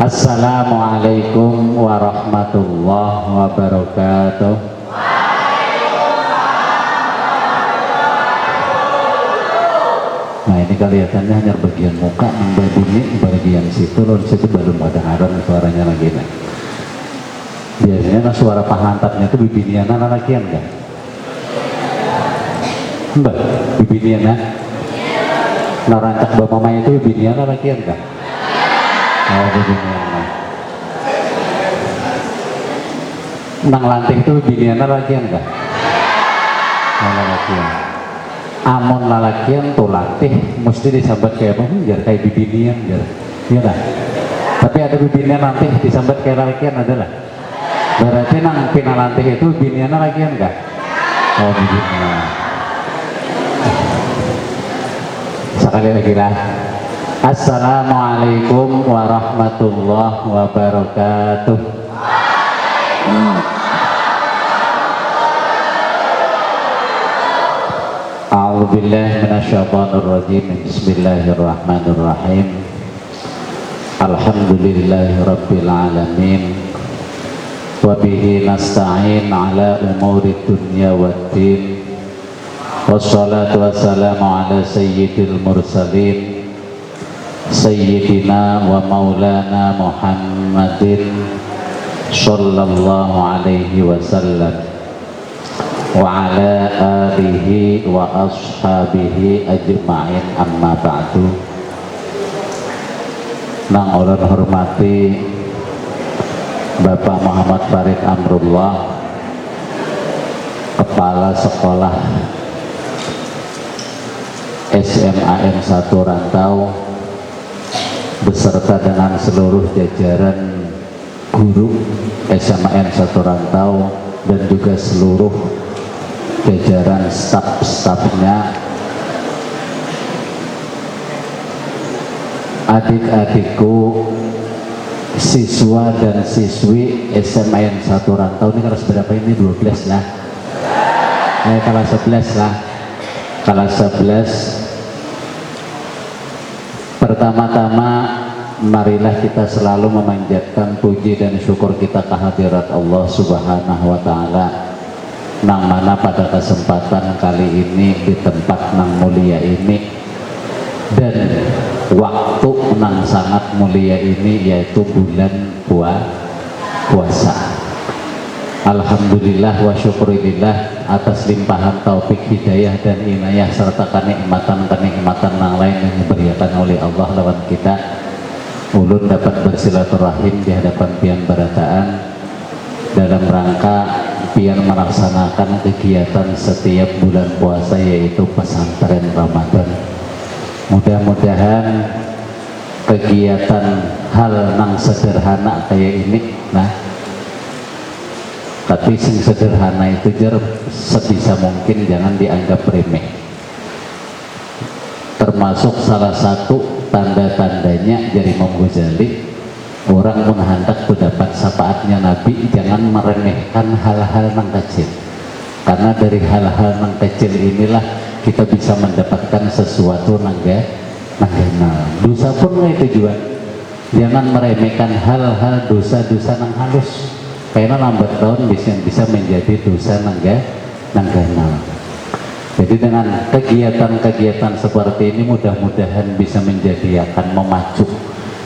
Assalamualaikum warahmatullahi wabarakatuh. Nah ini kelihatannya hanya bagian muka, bagian situ, loh di situ belum ada suaranya lagi. Nah. Biasanya suara pahantatnya itu bibiniana lalakian enggak? Enggak, bibiniana. Nah rancak bapaknya itu bibiniana lalakian enggak? Oh bibiniana. Nang lanting itu bibiniana lalakian enggak? Oh lalakian. Amun lalakian tuh latih mesti disambat kayak apa? Biar kayak bibinian biar. Iya lah. Tapi ada bibinian nanti disambat kayak lalakian adalah. Berarti nang pinalantih itu biniana lalakian enggak? Oh bibinian. Sekali lagi lah. Assalamualaikum warahmatullahi wabarakatuh. A'udzubillahi minasyaitonirrajim. Bismillahirrahmanirrahim. Alhamdulillahirabbil alamin. Wa bihi nasta'in ala umuri dunya waddin. Wassalatu wassalamu ala sayyidil mursalin sayyidina wa maulana Muhammadin sallallahu alaihi wasallam wa ala alihi wa ashabihi ajma'in, amma ba'du. Nang ulun hormati Bapak Muhammad Farid Amrullah, Kepala Sekolah SMAN 1 Rantau beserta dengan seluruh jajaran guru SMAN 1 Rantau dan juga seluruh jajaran staf-stafnya, adik-adikku siswa dan siswi SMAN 1 Rantau ini kelas berapa ini? 12 lah, kelas 11 lah, kelas 11. Pertama-tama marilah kita selalu memanjatkan puji dan syukur kita kehadirat Allah Subhanahu wa Ta'ala, nang mana pada kesempatan kali ini di tempat nang mulia ini dan waktu nang sangat mulia ini, yaitu bulan puasa. Alhamdulillah wa syukurillah atas limpahan taufik hidayah dan inayah serta kenikmatan yang lain yang diberikan oleh Allah lawan kita. Ulun dapat bersilaturahim di hadapan pian barataan dalam rangka pian melaksanakan kegiatan setiap bulan puasa, yaitu pesantren Ramadan. Mudah-mudahan kegiatan hal nang sederhana kayak ini, nah tapi sing sederhana itu sebisa mungkin jangan dianggap remeh. Termasuk salah satu tanda-tandanya dari Imam Ghazali, orang menghendak mendapat syafaatnya Nabi jangan meremehkan hal-hal nang kecil, karena dari hal-hal nang kecil inilah kita bisa mendapatkan sesuatu nang ganal. Dosa pun kayak itu juga, jangan meremehkan hal-hal dosa-dosa nang halus, karena lambat laun bisa menjadi dosa nang ganal. Jadi dengan kegiatan-kegiatan seperti ini mudah-mudahan bisa menjadi akan memacu,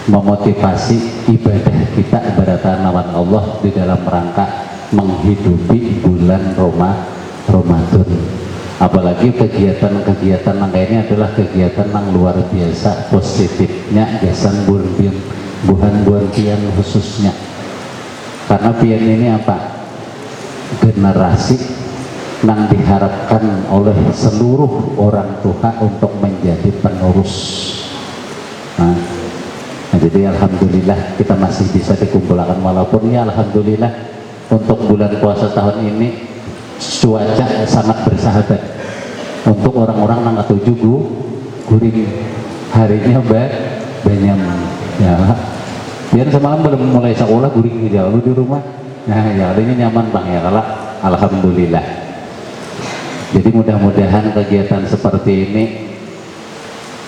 memotivasi ibadah kita ibadah lawan Allah di dalam rangka menghidupi bulan Ramadan. Apalagi kegiatan-kegiatan yang ini adalah kegiatan yang luar biasa positifnya, jasan buhan pian khususnya, karena pian ini apa? Generasi yang diharapkan oleh seluruh orang tua untuk menjadi penerus. Nah, jadi alhamdulillah kita masih bisa dikumpulkan, walaupun ya alhamdulillah untuk bulan puasa tahun ini cuaca sangat bersahabat untuk orang-orang yang ketujuh guring harinya banyak ya. Biar semalam belum mulai sekolah guring aja lu di rumah, nah ya ini nyaman bang ya, kalau alhamdulillah. Jadi mudah-mudahan kegiatan seperti ini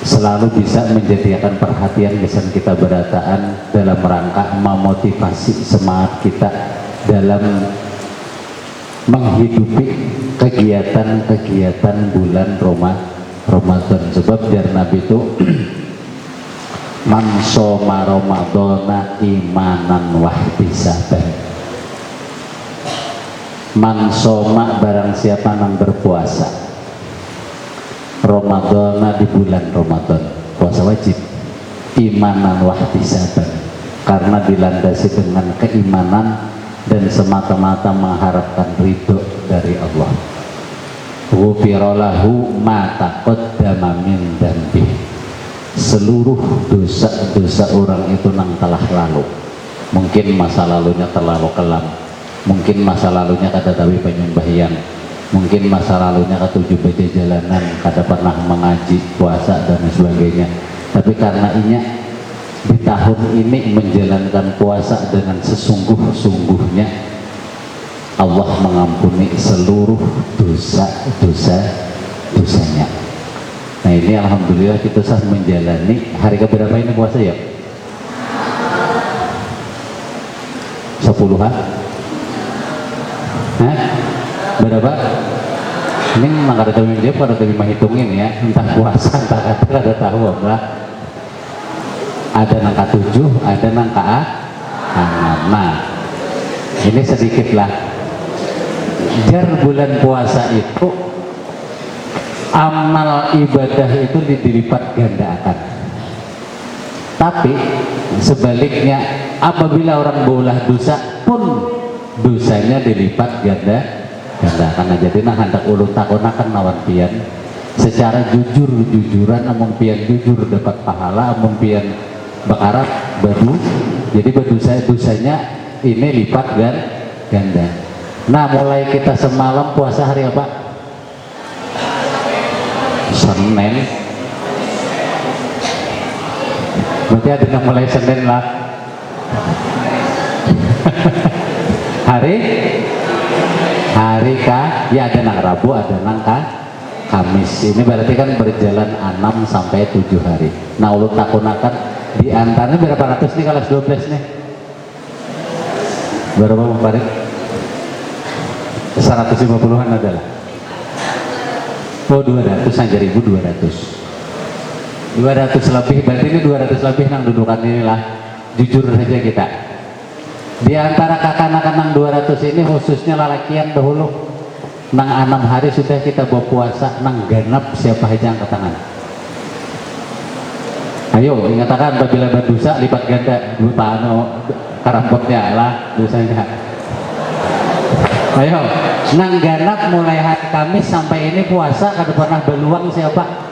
selalu bisa menjadikan perhatian kesan kita berataan dalam rangka memotivasi semangat kita dalam menghidupi kegiatan-kegiatan bulan Ramadan. Sebab jar Nabi itu man shoma ramadhana imanan wahtisaban, man shoma barang siapa yang berpuasa Ramadhana di bulan Ramadan, puasa wajib, imanan wahtisaban, karena dilandasi dengan keimanan dan semata-mata mengharapkan ridho dari Allah. Ghufira lahu ma taqaddama min dzambi, seluruh dosa-dosa orang itu nang telah lalu. Mungkin masa lalunya terlalu kelam, mungkin masa lalunya kada tahu penyembahyang, mungkin masa lalunya ketujuh baca jalanan, kada pernah mengaji, puasa dan sebagainya. Tapi karena inya di tahun ini menjalankan puasa dengan sesungguh-sungguhnya, Allah mengampuni seluruh dosa-dosanya. Nah ini alhamdulillah kita sah menjalani hari keberapa ini puasa ya? 10-an? Hah? Berapa? Ini memang ada tahu dia pada tapi menghitungin ya, entah puasa entah kada tahu apa. Ada nangka 7, ada nangka 6. Nah ini sedikit lah. Jar bulan puasa itu amal ibadah itu dilipat gandakan. Tapi sebaliknya apabila orang bolah dosa pun dosanya dilipat gandakan. Jadi nah hendak ulun takonakan lawan pian secara jujuran amung pian jujur dapat pahala, amung pian bakarat badu, jadi dosanya ini lipat ganda. Nah mulai kita semalam puasa hari apa? Senin. Berarti ada mulai Senin lah. hari ya ada nang Rabu, ada nang Kamis. Ini berarti kan berjalan 6 sampai 7 hari. Nah ulun takunakan di antaranya berapa ratus nih kelas 12 nih? Berapa Farid? 150-an adalah. Oh 200 aja, 1.200 lebih, berarti ini 200 lebih nang dudukan inilah. Jujur saja kita, di antara kakak-kakak nang 200 ini khususnya lalakian dahulu nang 6 hari sudah kita bawa puasa nang ganap, siapa aja angkat tangan? Ayo ingatakan apabila berdosa lipat ganda lupa karampotnya lah dosanya. Ayo nang ganap mulai hari Kamis sampai ini puasa kada pernah beluang siapa?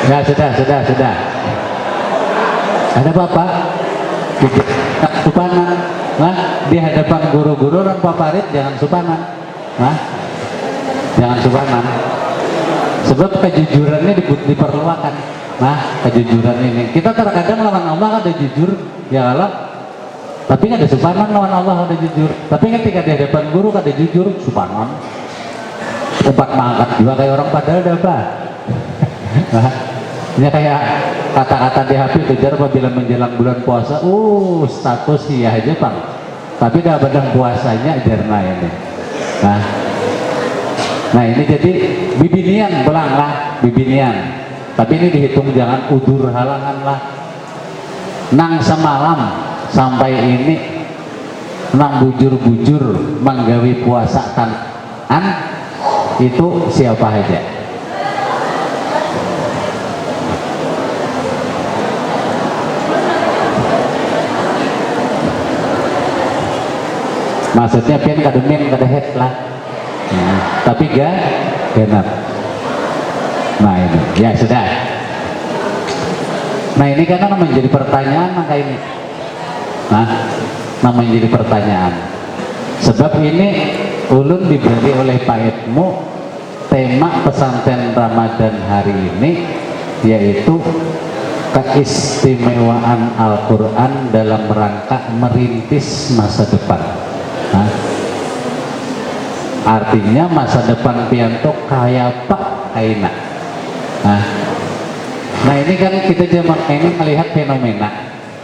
Ya sudah. Ada bapak supanan, nah di hadapan guru-guru dan paparit jangan supanan, nah jangan supanan. Sebab kejujurannya diperlukan. Nah kejujuran ini kita terkadang lawan Allah ada jujur ya Allah, tapi ada supanan lawan Allah ada jujur. Tapi ketika di hadapan guru ada jujur supanan, tempat mangkat juga kayak orang padahal ada apa? Nah, ini kayak kata-kata di HP kejar apabila menjelang bulan puasa, status iya aja Bang, tapi dah badang puasanya jarna ini. Nah ini jadi bibinian belang lah, bibinian, tapi ini dihitung jangan udur halangan lah. Nang semalam sampai ini nang bujur-bujur menggawi puasa tanan itu siapa aja? Maksudnya pian kademin kada head lah, tapi genap. Nah ini ya sudah. Nah ini karena menjadi pertanyaan maka ini, nah menjadi pertanyaan. Sebab ini ulun diberi oleh Pak Edmu tema pesantren Ramadan hari ini yaitu keistimewaan Al-Quran dalam rangka merintis masa depan. Nah, artinya masa depan pianto kayak pak kaina. Nah ini kan kita zaman ini melihat fenomena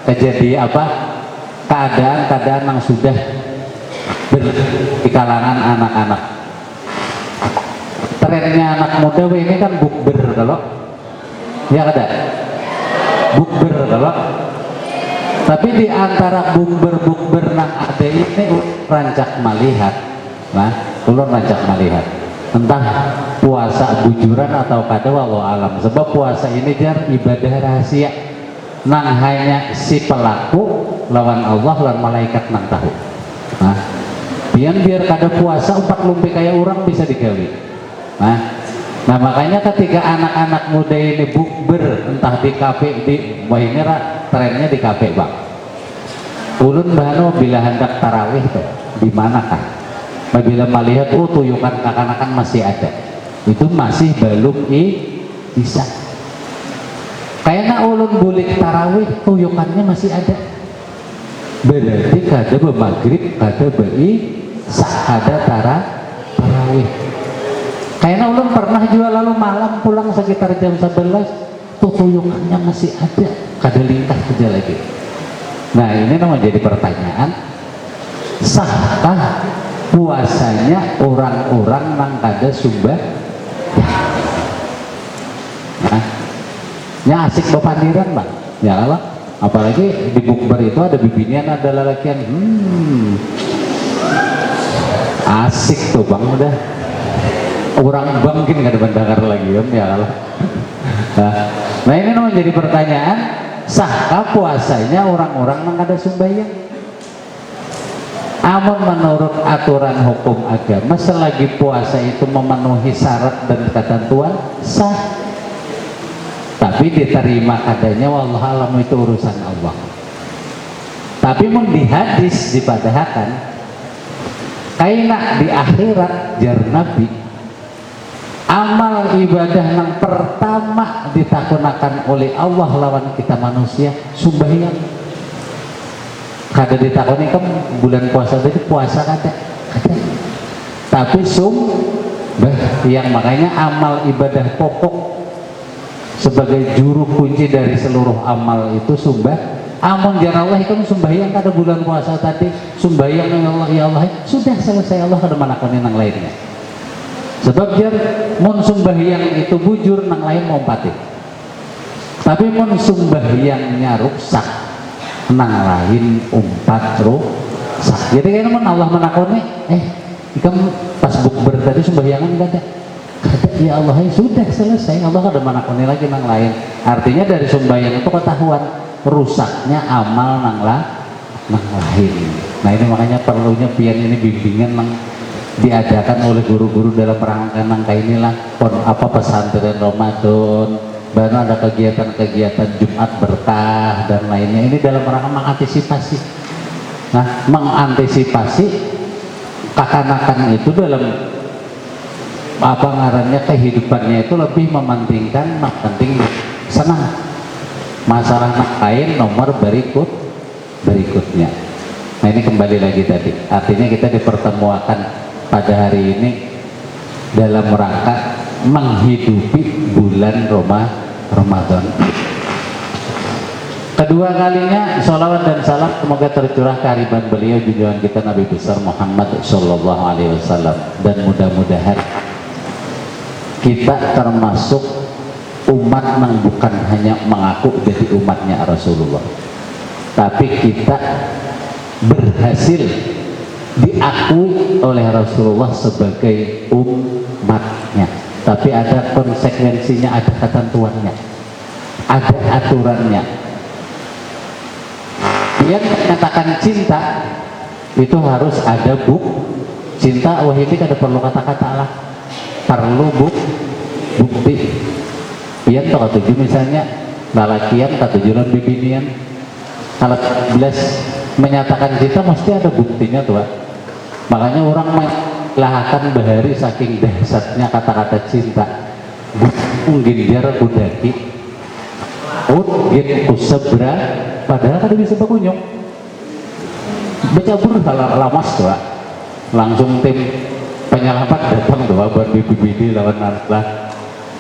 kejadian apa, keadaan-keadaan yang sudah di kalangan anak-anak. Trennya anak muda ini kan bukber, kalau ya ada bukber kalau, tapi di antara bukber nang ada ini rancak melihat, nah ulun rancak melihat entah puasa bujuran atau kada wallahu alam, sebab puasa ini jar ibadah rahasia nang hanya si pelaku lawan Allah lawan malaikat nang tahu. Nah biar kada puasa 4 lumpi kayak orang bisa digawi. Nah makanya ketika anak-anak muda ini bukber entah di kafe, di wah ini trennya di kafe bang. Ulun bahano bila hendak tarawih tuh di manakah? Bila melihat tuyukan kekanakan masih ada, itu masih belum bisa. Kayaknya ulun bulik tarawih tuyukannya masih ada. Berarti kada maghrib, kada ada tarawih. Kayaknya ulun pernah juga lalu malam pulang sekitar jam 11 tuh tuyukannya masih ada, kada lingkah saja lagi. Nah ini namanya jadi pertanyaan, sahkah puasanya orang-orang nang kada sumbah? Nah, nya asik bepandiran bang, ya lah. Apalagi di bukber itu ada bibinian, ada lelakian, asik tuh bang udah. Orang bangkin gak ada bandar lagi ya Allah. Nah ini namanya jadi pertanyaan, sahkah puasanya orang-orang yang ada sembahyang? Amun menurut aturan hukum agama selagi puasa itu memenuhi syarat dan ketentuan sah, tapi diterima adanya wallahu alam itu urusan Allah. Tapi mun di hadis dipadahakan kaina di akhirat jar Nabi, amal ibadah yang pertama ditakunakan oleh Allah lawan kita manusia sembahyang. Kada ditakoni kan bulan puasa tadi puasa kada. Tapi yang makanya amal ibadah pokok sebagai juru kunci dari seluruh amal itu sumbah. Amun jar Allah itu sembahyang kada bulan puasa tadi, sembahyang ya Allah sudah selesai, Allah kada manakoni nang lainnya. Sebab jar mun sembahyang itu bujur nang lain mau pati. Tapi mun sembahyangnya rusak nang lain rusak. Jadi kan mun Allah menakoni ikam pas bukber tadi sembahyangan kada. Ya Allah sudah selesai, Allah kada menakoni lagi nang lain. Artinya dari sembahyang itu ketahuan rusaknya amal nang lain. Nah ini makanya perlunya pian ini bimbingan nang diadakan oleh guru-guru dalam rangka inilah apa pesantren Ramadan, baru ada kegiatan-kegiatan Jumat berkah dan lainnya. Ini dalam rangka mengantisipasi. Nah, mengantisipasi kekanakan itu dalam apa ngarannya kehidupannya itu lebih mementingkan penting senang. Masalah lain nomor berikutnya. Nah ini kembali lagi tadi. Artinya kita dipertemukan pada hari ini dalam rangka menghidupi bulan Ramadan. Kedua kalinya sholawat dan salam semoga tercurah kehariban beliau junjungan kita Nabi besar Muhammad Sallallahu Alaihi Wasallam, dan mudah-mudahan kita termasuk umat yang bukan hanya mengaku jadi umatnya Rasulullah, tapi kita berhasil diakui oleh Rasulullah sebagai umatnya. Tapi ada konsekuensinya, ada ketentuannya, ada aturannya. Dia menyatakan cinta itu harus ada cinta. Wah ini kada perlu kata-kata lah, perlu bukti. Pian toh katuju misalnya lalakian katujuran bibinian, kalau belas menyatakan cinta mesti ada buktinya tuh. Makanya orang lahakan bahari saking dahsyatnya kata-kata cinta. Mungkin dia budaki Saud gitu kusebra padahal kada bisa berkunjung becabur lamas tuh langsung tim penyelamat datang tuh buat bibi-bibi lawan narla.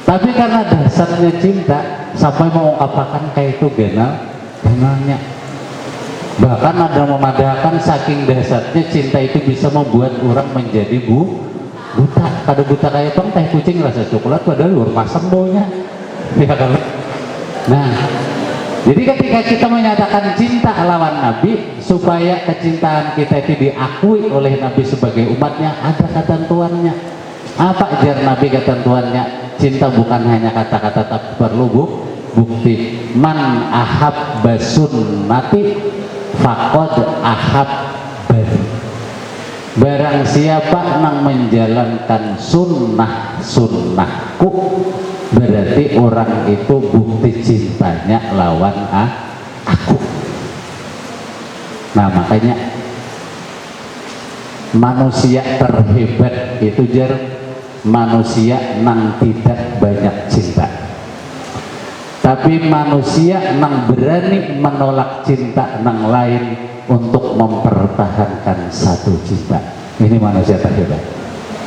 Tapi karena dasarnya cinta sampai mengungkapkan kayak itu genalnya. Bahkan ada memadahkan saking dasarnya cinta itu bisa membuat orang menjadi buta. Kada buta kayak tong teh kucing rasa coklat padahal luar masam baunya. Ya kan? Nah, jadi ketika kita menyatakan cinta lawan Nabi supaya kecintaan kita itu diakui oleh Nabi sebagai umatnya, ada ketentuannya. Apa jar Nabi ketentuannya? Cinta bukan hanya kata-kata tapi perlu bukti. Man ahabba sunnati faqad ahabbani. Barang siapa yang menjalankan sunnahku berarti orang itu bukti cintanya lawan aku. Nah makanya manusia terhebat itu jar manusia yang tidak banyak cinta, tapi manusia yang berani menolak cinta yang lain untuk mempertahankan satu cinta. Ini manusia terhebat.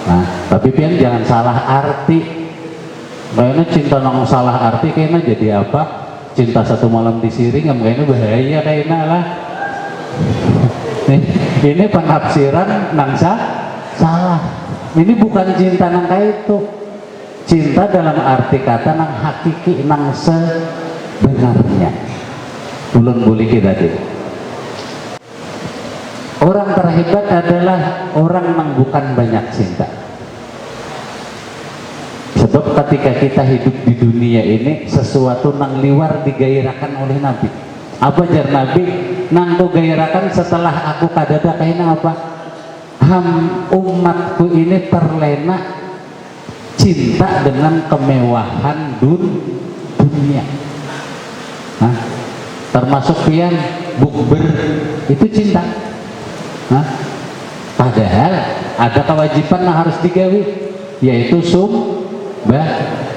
Nah tapi pian jangan salah arti. Kayaknya cinta nang salah arti kayaknya jadi apa? Cinta satu malam di Siring kayaknya bahaya kayaknya lah. Ini penafsiran nang salah. Ini bukan cinta nang kayak itu. Cinta dalam arti kata nang hakiki nang sebenarnya. Ulun boleh kita deh. Orang terhebat adalah orang yang bukan banyak cinta. Sebab ketika kita hidup di dunia ini sesuatu nang liwar digairahkan oleh Nabi. Apa jar Nabi? Nang ku gairahkan setelah aku kadada kayaknya apa? Umatku ini terlena cinta dengan kemewahan dunia. Nah, termasuk pian bukber itu cinta. Nah, padahal ada kewajiban yang harus digawi yaitu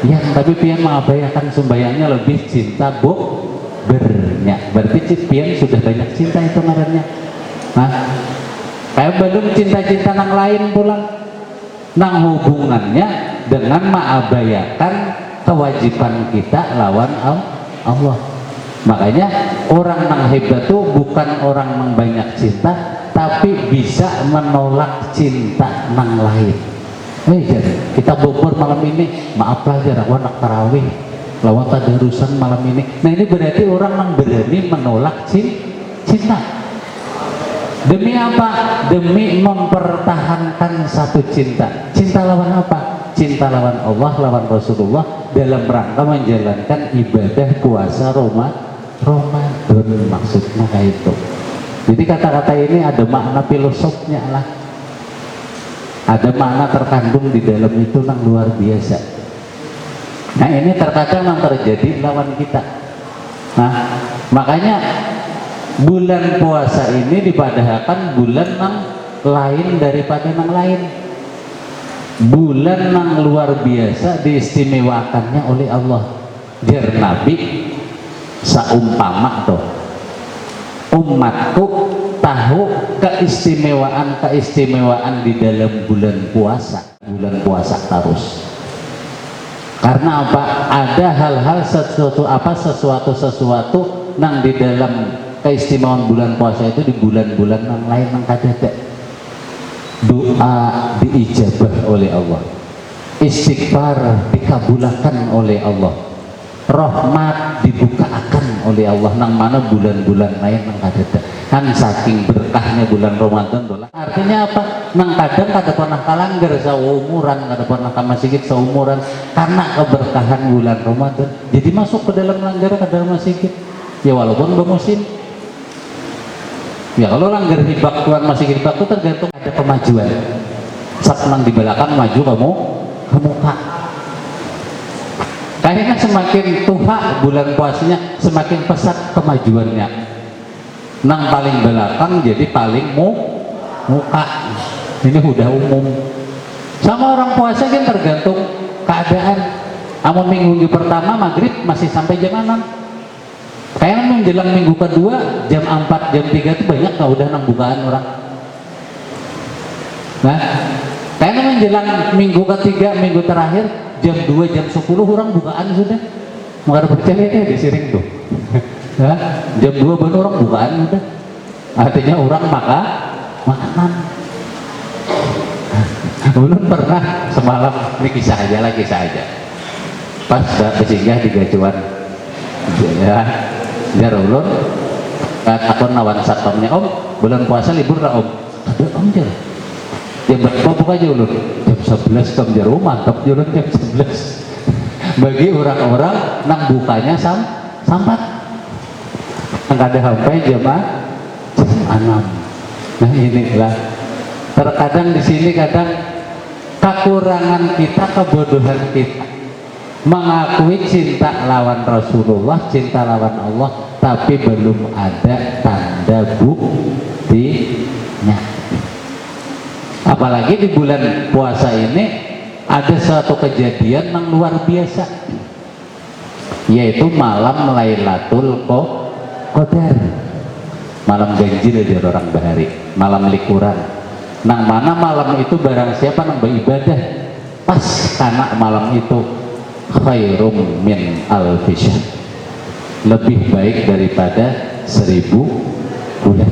yang tapi pian mengabaikan sumbayangnya lebih cinta bernya berarti pian sudah banyak cinta itu ngarannya. Nah kayak belum cinta-cinta yang lain pulang nang hubungannya dengan mengabaikan kewajiban kita lawan Allah. Makanya orang yang hebat itu bukan orang yang banyak cinta tapi bisa menolak cinta yang lain. Jadi kita bobor malam ini, maaflah jar aku anak tarawih lawan tadarusan malam ini. Nah ini berarti orang yang berani menolak cinta. Demi apa? Demi mempertahankan satu cinta. Cinta lawan apa? Cinta lawan Allah, lawan Rasulullah dalam rangka menjalankan ibadah puasa Ramadan maksudnya kayak itu. Jadi kata-kata ini ada makna filosofnya lah. Ada makna terkandung di dalam itu yang luar biasa. Nah ini terkadang yang terjadi lawan kita. Nah makanya bulan puasa ini dipadahkan bulan yang lain daripada yang lain. Bulan yang luar biasa diistimewakannya oleh Allah. Jar Nabi saumpama tuh umatku tahu keistimewaan di dalam bulan puasa terus. Karena apa? Ada hal-hal sesuatu yang di dalam keistimewaan bulan puasa itu di bulan-bulan yang lain yang kadada. Doa diijabah oleh Allah, istighfar dikabulkan oleh Allah, rahmat dibukakan oleh Allah nang mana bulan-bulan lain nang kadada. Kan saking berkahnya bulan Ramadan dolah. Artinya apa? Nang kadang kada pernah kalanggar seumuran, kada pernah ke masjid seumuran karena keberkahan bulan Ramadan. Jadi masuk ke dalam langgar ke dalam masjid. Ya walaupun bermusim. Ya kalau langgar hibak tuan masih hibak itu tergantung ada kemajuan. Sak nang di belakang maju kamu ke muka. Kayaknya semakin tua bulan puasanya semakin pesat kemajuannya. Nang paling belakang jadi paling muka. Ini udah umum. Sama orang puasa kan tergantung keadaan. Amun minggu pertama maghrib masih sampai jam 6. Kayaknya menjelang minggu kedua jam 4 jam 3 itu banyak nggak udah nang bukaan orang. Nah, kayaknya menjelang minggu ketiga minggu terakhir jam 2 jam 10 orang bukaan sudah. Mau percaya di siring tuh. Nah, jam 2 baru orang bukaan udah. Artinya orang makanan. Belum pernah semalam, ini kisah aja. Pas bersinggah di gacuan, ya ulun, takon lawan satpamnya, om, bulan puasa libur lah om. Ada om jar. Jam berapa buka aja ulun? Jam 11 om jar, mantap ulun jam 11. Bagi orang-orang nang bukanya sampat, nggak ada sampai jam 6. Nah inilah. Terkadang di sini kadang kekurangan kita, kebodohan kita mengakui cinta lawan Rasulullah, cinta lawan Allah, tapi belum ada tanda buktinya. Apalagi di bulan puasa ini ada suatu kejadian yang luar biasa, yaitu malam Lailatul Qadar, malam ganjil dari orang bahari, malam likuran. Nang mana malam itu barang siapa nang beribadah pas karena malam itu khairum min alfi syahr, lebih baik daripada 1000 bulan.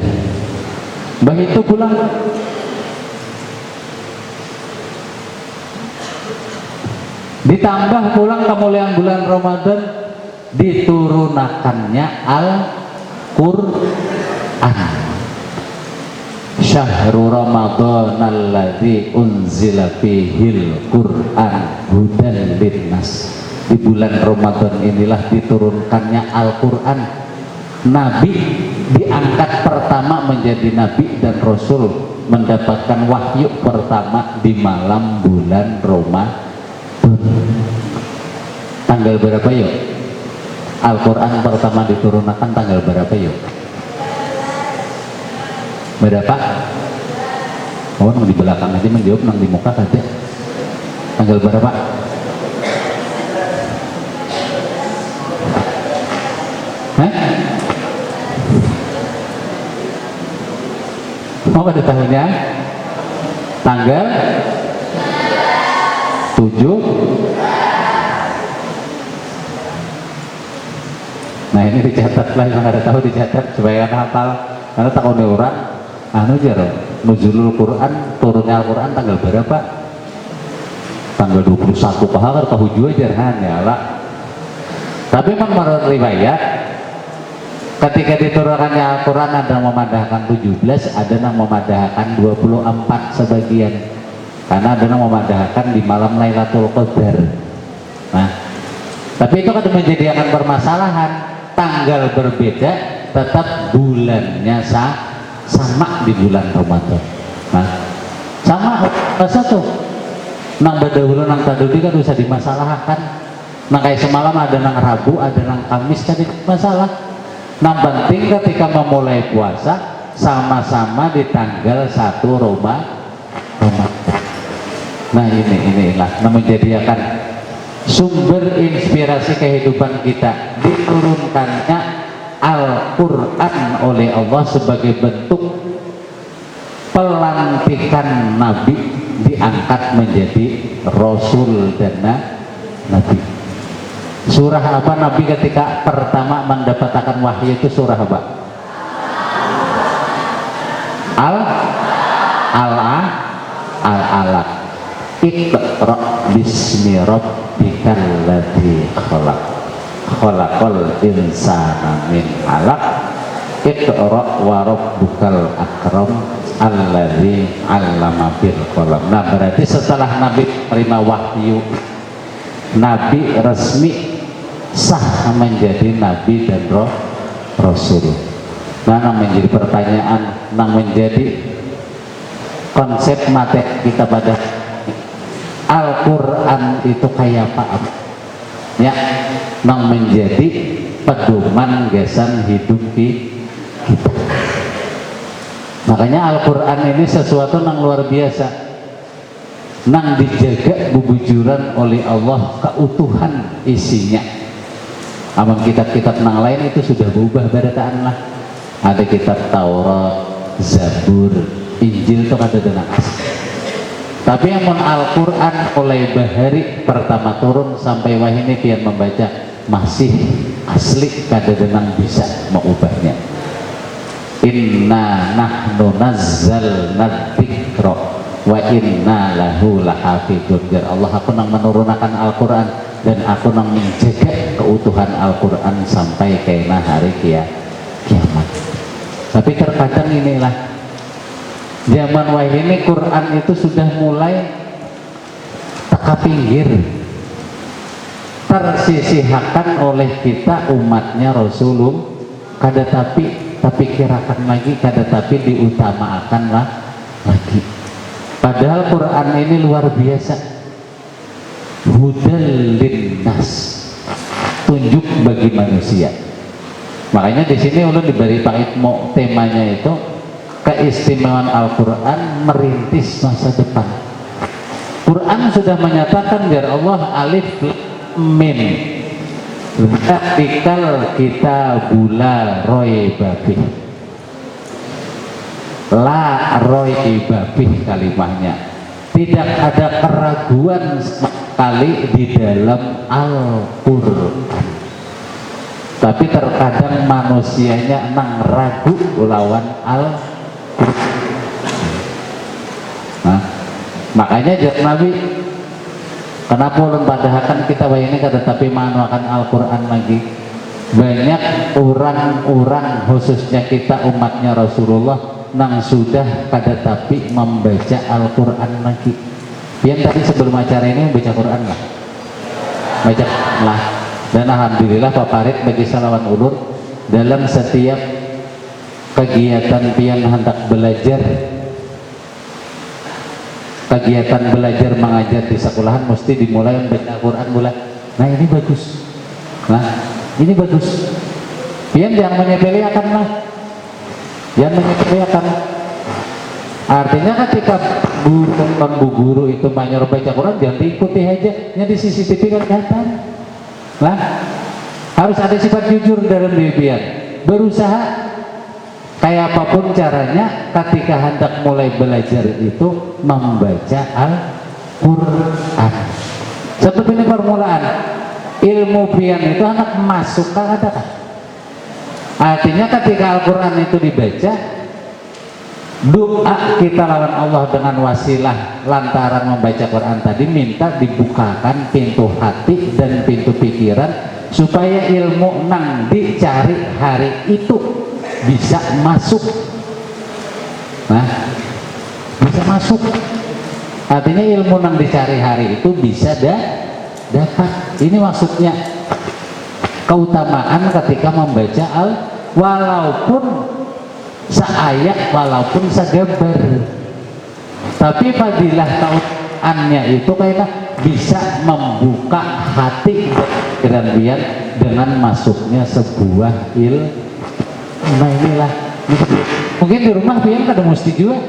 Begitu pulang ditambah pulang kemuliaan bulan Ramadan, diturunakannya Al-Qur'an. Syahrul Ramadan alladzi unzila fihil Qur'an hudan linnas. Di bulan Ramadan inilah diturunkannya Al-Qur'an. Nabi diangkat pertama menjadi nabi dan rasul, mendapatkan wahyu pertama di malam bulan Ramadan. Tanggal berapa yuk? Al-Qur'an pertama diturunkan tanggal berapa yuk? Berapa? Oh, nang di belakang aja menjawab, nang di muka aja. Tanggal berapa? Hah? Mau pada tahunnya? Tanggal 7. Nah ini dicatat lah, yang ada tahu dicatat supaya hafal. Karena tahun orang anu jar nuzulul Quran, turunnya Al-Quran tanggal berapa? Tanggal 21 pahal atau hujua jarhan ya lah. Tapi menurut riwayat ketika diturunkannya Al-Quran ada yang memadahkan 17, ada yang memadahkan 24 sebagian, karena ada yang memadahkan di malam Lailatul Qadar. Nah, tapi itu kan menjadi permasalahan, tanggal berbeda tetap bulannya sama di bulan Ramadan. Nah, sama satu. Nang badahulu nang tadudi kan bisa dimasalahkan. Nang kayak semalam ada nang Rabu, ada nang Kamis kan itu masalah. Nang penting ketika memulai puasa sama-sama di tanggal 1 Ramadan. Nah inilah yang menjadikan sumber inspirasi kehidupan kita, diturunkannya Al-Quran oleh Allah sebagai bentuk pelantikan Nabi, diangkat menjadi Rasul dan Nabi. Surah apa Nabi ketika pertama mendapatkan wahyu itu surah apa? Al-Alaq. Iqra bismi rabbikal ladzi khalaq. Khalaqal insana min 'alaq. Iqra wa rabbukal akram alladzi 'allama bil qalam. Nah, berarti setelah Nabi terima wahyu, Nabi resmi sah menjadi Nabi dan Rasul. Nah, menjadi pertanyaan, menjadi konsep materi kita pada Al-Quran itu kayak apa? Ya, menjadi pedoman gasan hidup kita. Makanya Al-Quran ini sesuatu yang luar biasa, dijaga bubujuran oleh Allah, keutuhan isinya. Aman kitab-kitab nang lain itu sudah berubah barataan lah. Ada kitab Taurat, Zabur, Injil itu ada dengan asli. Tapi yang Al-Quran mulai bahari pertama turun sampai wahini pian membaca masih asli kada dengan bisa mengubahnya. Inna nahnu nazzalna dzikra wa inna lahu lahafidun. Ya Allah, aku nang menurunkan Al-Quran dan aku nang menjaga keutuhan Al-Quran sampai kena hari kiamat. Tapi terkadang inilah zaman wahini Quran itu sudah mulai teka pinggir, tersisihkan oleh kita umatnya Rasulullah. Kada tapi kirakan lagi, kada tapi diutamakan lah lagi. Padahal Quran ini luar biasa, hudal linnas, tunjuk bagi manusia. Makanya di sini ulun diberi pahit mau temanya itu keistimewaan Al-Quran merintis masa depan. Quran sudah menyatakan biar Allah alif mim zalikal kitabula roiba fih, la roiba fih kalimahnya, tidak ada keraguan sekali di dalam Al-Quran. Tapi terkadang manusianya nang ragu lawan Al-Quran. Nah, makanya jat Nabi, kenapa ulun padahkan kita bayangin kada tapi manuakan Al-Quran lagi. Banyak orang-orang khususnya kita umatnya Rasulullah nang sudah kada tapi membaca Al-Quran lagi. Yang tadi sebelum acara ini membaca Quran lah, baca lah. Dan alhamdulillah paparit bagi salawan ulur dalam setiap kegiatan pian hendak belajar, kegiatan belajar mengajar di sekolahan mesti dimulai membaca Quran mulai. Nah ini bagus, nah ini bagus. Pian jangan menyepelekan lah, jangan menyepelekan. Artinya ketika guru itu menyuruh baca Quran jangan diikuti aja, yang di CCTV kan kelihatan. Nah, harus ada sifat jujur dalam diri, berusaha kayak apapun caranya ketika hendak mulai belajar itu membaca Al-Quran. Seperti ini permulaan ilmu pian itu anak masuk kan ada kan? Artinya ketika Al-Quran itu dibaca, doa kita lawan Allah dengan wasilah lantaran membaca Quran tadi, minta dibukakan pintu hati dan pintu pikiran supaya ilmu nang dicari hari itu bisa masuk. Nah, bisa masuk. Artinya ilmu nang dicari hari itu bisa dapat. Ini maksudnya keutamaan ketika membaca walaupun seayat walaupun segambar, tapi fadilah tautannya itu kayaknya bisa membuka hati dan pikiran dengan masuknya sebuah Nah inilah mungkin di rumah pian kada mesti juga,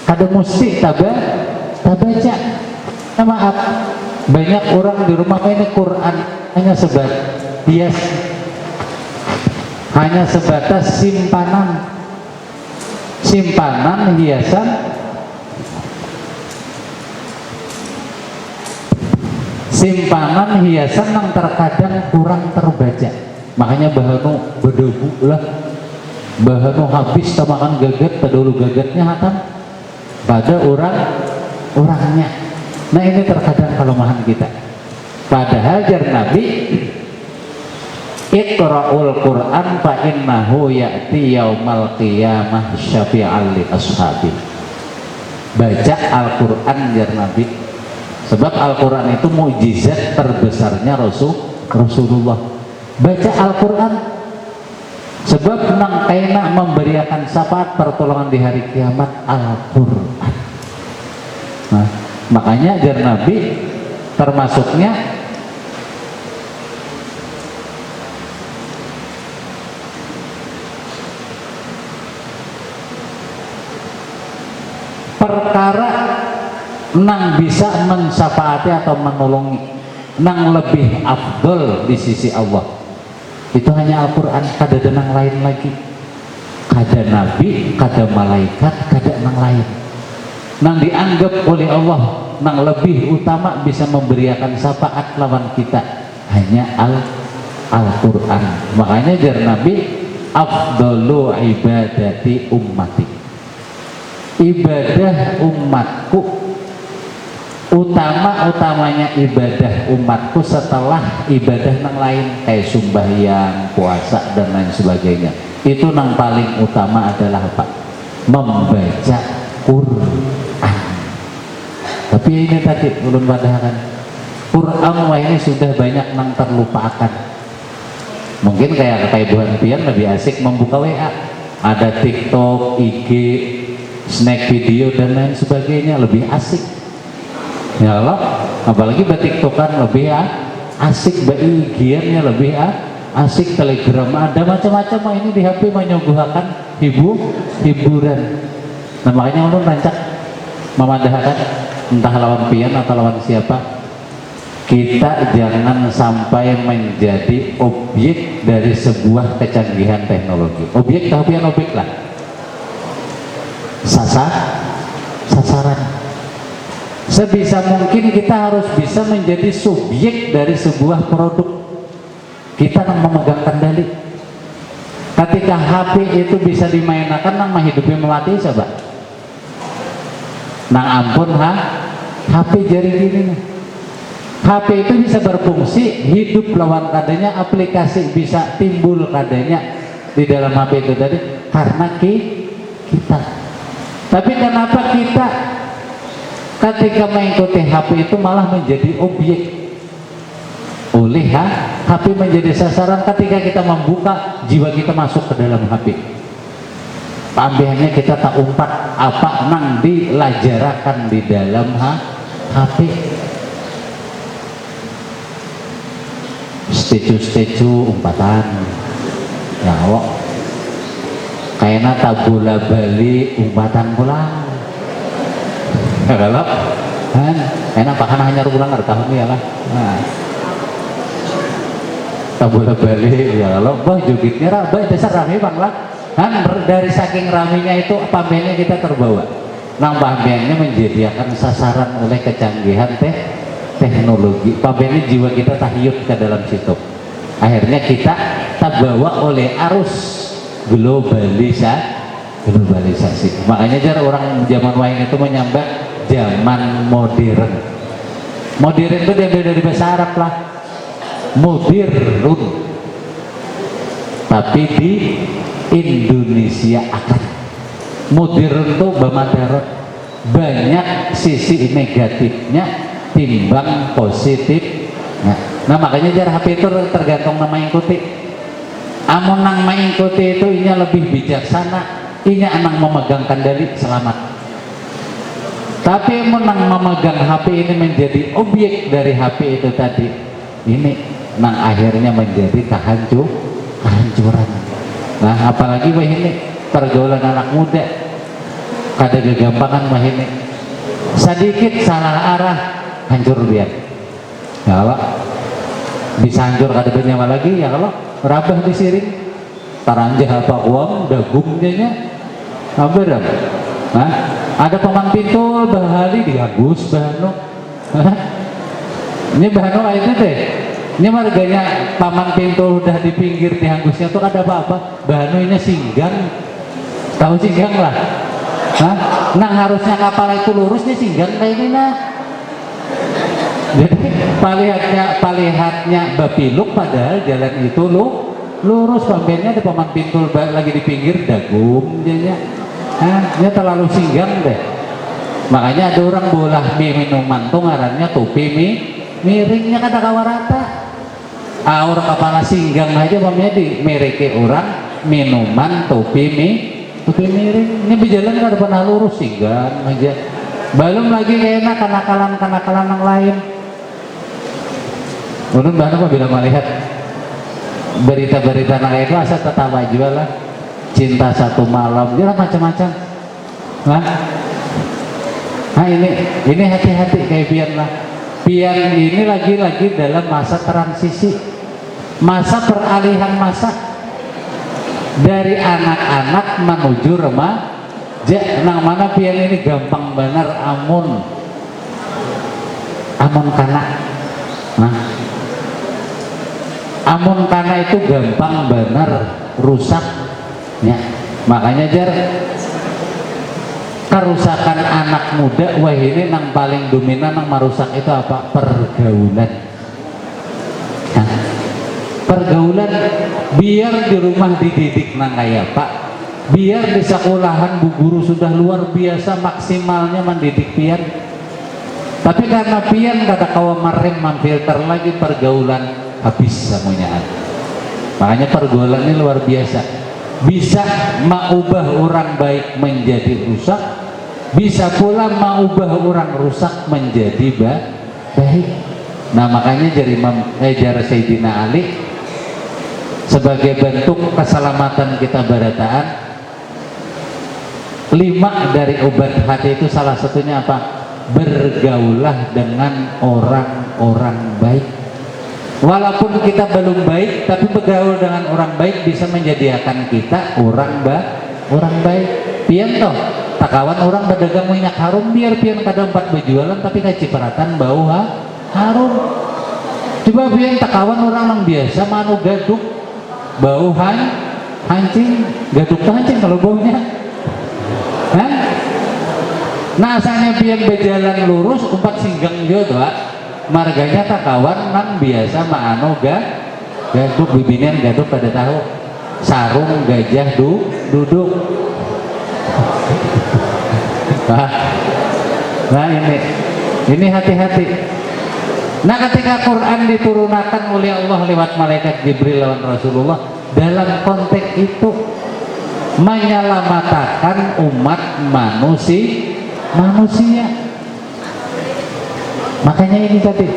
kada mesti baca. Nah, maaf, banyak orang di rumah ini Quran hanya hias, hanya sebatas simpanan hiasan, yang terkadang kurang terbaca. Makanya bahanu berdebu lah, bahanu habis tamakan gagat, terdulu gagatnya hatam pada orangnya. Nah ini terkadang kelemahan kita. Padahal jar Nabi, Iqra'ul Qur'an fa innahu ya'ti yaumal qiyamah syafi'an li ashabi. Baca Al-Quran jar Nabi, sebab Al-Quran itu mukjizat terbesarnya Rasulullah. Baca Al-Quran sebab nang kena memberikan syafaat pertolongan di hari kiamat Al-Quran. Nah, makanya jar Nabi termasuknya perkara nang bisa mensyafaati atau menolongi nang lebih afdol di sisi Allah itu hanya Al-Quran, kada ada nang lain lagi, kada nabi, kada malaikat, kada nang lain nang dianggap oleh Allah nang lebih utama bisa memberiakan syafaat lawan kita hanya Al-Quran. Makanya jar Nabi, afdalu ibadati ummati, ibadah umatku, utama-utamanya ibadah umatku setelah ibadah nang lain kayak sembahyang, puasa dan lain sebagainya, itu nang paling utama adalah apa? Membaca Quran. Tapi ini tadi ulun padahkan Quran ini sudah banyak nang terlupakan. Mungkin kayak Buhan Pian lebih asik membuka WA, ada TikTok, IG, snack video dan lain sebagainya, lebih asik ya Allah. Apalagi TikTokan lebih asik, IG-nya lebih asik, Telegram ada macam-macam ini di HP menyuguhkan hiburan. Nah makanya ulun rancak memadahkan entah lawan pian atau lawan siapa, kita jangan sampai menjadi objek dari sebuah kecanggihan teknologi. Objek tahupian objek lah, sasaran. Sebisa mungkin kita harus bisa menjadi subjek dari sebuah produk. Kita yang memegang kendali. Ketika HP itu bisa dimainkan, nang hidupnya mati sahabat. Nang ampun HP jari gini nih. HP itu bisa berfungsi hidup lawan kadanya, aplikasi bisa timbul kadanya di dalam HP itu tadi karena kita. Tapi kenapa kita ketika mengikuti HP itu malah menjadi objek? Oleh HP menjadi sasaran ketika kita membuka, jiwa kita masuk ke dalam HP. Ambilnya kita tak umpat apa nang dilajarakan di dalam HP. Stecu umpatan ya Allah, kayaknya tabula bali umpatan pulang kalau kan enak pakan hanya pulang tahun ya lah. Nah, tabula bali ya kalau bah jugitnya rabah dasar rame bang lah kan, dari saking raminya itu pambennya kita terbawa nang pambennya menjadikan sasaran oleh kecanggihan teknologi. Pambennya jiwa kita tahyut ke dalam situ, akhirnya kita terbawa oleh arus globalisasi. Makanya jar orang zaman wayang itu menyambat zaman modern. Modern itu diambil dari bahasa Arab lah, modern, tapi di Indonesia akan modern itu bamadarat, banyak sisi negatifnya timbang positif. Nah makanya jar HP itu tergantung nama ikuti. Amun nang mengikuti itu inya lebih bijaksana, inya anang memegang kendali selamat. Tapi amun nang memegang HP ini menjadi objek dari HP itu tadi, ini nang akhirnya menjadi kehancuran. Nah apalagi wah ini pergaulan anak muda kada kegampangan wah ini, sedikit salah arah hancur dia ya Allah, bisa hancur kada bernyawa lagi ya Allah, rabah disiring taranjah apa uang dagungnya apa dah. Nah ada paman pintul bahali dihagus bahano. Ini bahano kayak itu deh. Ini marganya paman pintu udah di pinggir dihangusnya tuh ada apa-apa, bahano ini singgang, tahu singgang lah. Nah harusnya kapal itu lurus, nih singgang kayak ini nah. Jadi palihatnya bapiluk padahal jalan itu lurus, pambennya di paman pintu lagi di pinggir dagung jadinya. Dia terlalu singgang deh. Makanya ada orang bolah mie minuman tuh ngarannya topi miringnya kada kawarata. Orang kepala singgang aja pamnya di mereke orang minuman topi miring. Ini berjalan kada pernah lurus, singgang aja. Belum lagi enak kenakalan yang lain. Ulun bahkan apabila melihat berita-berita yang itu asal tertawa jual lah, cinta satu malam, dia macam-macam. Nah ini hati-hati kayak biar lah. pian ini lagi-lagi dalam masa transisi, masa peralihan masa dari anak-anak menuju remaja. Nang mana pian ini gampang bener amun kana. Nah, amun kana itu gampang bener rusak ya. Makanya jar kerusakan anak muda, wah ini nang paling dominan nang merusak itu apa? Pergaulan. Nah, pergaulan biar di rumah dididik nang kayak pak, biar di sekolahan bu guru sudah luar biasa maksimalnya mendidik pian, tapi karena pian kata kawa marem memfilter lagi pergaulan, habis semuanya. Makanya pergaulan ini luar biasa, bisa mengubah orang baik menjadi rusak, bisa pula mengubah orang rusak menjadi baik. Nah makanya jar Sayyidina Ali sebagai bentuk keselamatan kita barataan, 5 dari obat hati itu salah satunya apa? Bergaulah dengan orang-orang baik. Walaupun kita belum baik, tapi bergaul dengan orang baik bisa menjadikan kita orang baik. Pian toh takawan orang berdagang minyak harum, biar pian kadang 4 berjualan tapi kacipratan bau harum. Coba pian takawan orang yang biasa manu gaduk bau hancing, gaduk tuh hancing kalau baunya. Hah? Nah asalnya pian berjalan lurus 4 singgang dia tuh, marganya takawan nang biasa maano gaduk bibinian gaduk pada tahu sarung gajah duduk. Nah ini hati-hati. Nah ketika Quran diturunkan oleh Allah lewat malaikat Jibril lawan Rasulullah, dalam konteks itu menyelamatkan umat manusia. Makanya ini tadi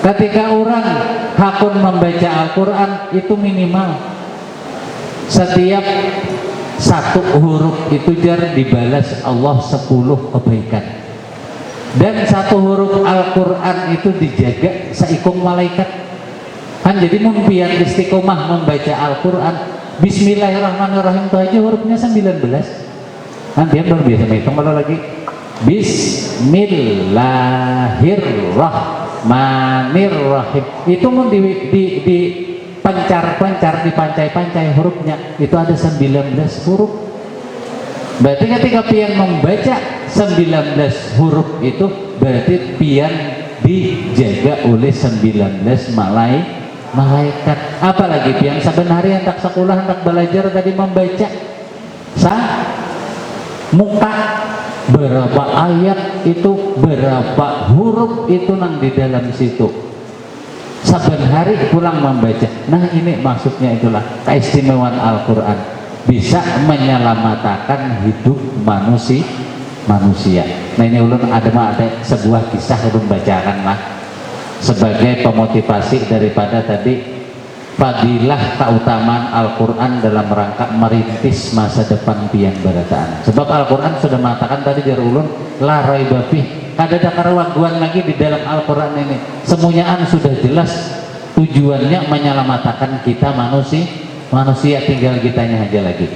ketika orang hakun membaca Al-Quran itu minimal setiap 1 huruf itu jar dibalas Allah 10 kebaikan, dan 1 huruf Al-Quran itu dijaga seikung malaikat kan. Jadi mumpian istiqomah membaca Al-Quran, Bismillahirrahmanirrahim itu aja hurufnya 19 kan. Dia luar biasa menghitung. Kalau lagi Bismillahirrahmanirrahim itu mau di pancar dipancai hurufnya itu ada 19 huruf. Berarti ketika pian membaca 19 huruf itu berarti pian dijaga oleh 19 malaikat. Apalagi pian saben hari hendak sekolah, hendak belajar tadi membaca muka berapa ayat itu, berapa huruf itu nang di dalam situ, saben hari pulang membaca. Nah ini maksudnya itulah keistimewaan Al-Quran, bisa menyelamatkan hidup manusia. Nah ini ulun ada sebuah kisah ulun bacakan lah sebagai pemotivasi daripada tadi fadilah keutamaan Al-Quran dalam rangka merintis masa depan pian barataan. Sebab Al-Quran sudah mengatakan tadi dari ulun la raiba fih, ada keraguan lagi di dalam Al-Quran ini. Semuanya sudah jelas tujuannya menyelamatkan kita manusia, tinggal kitanya aja lagi.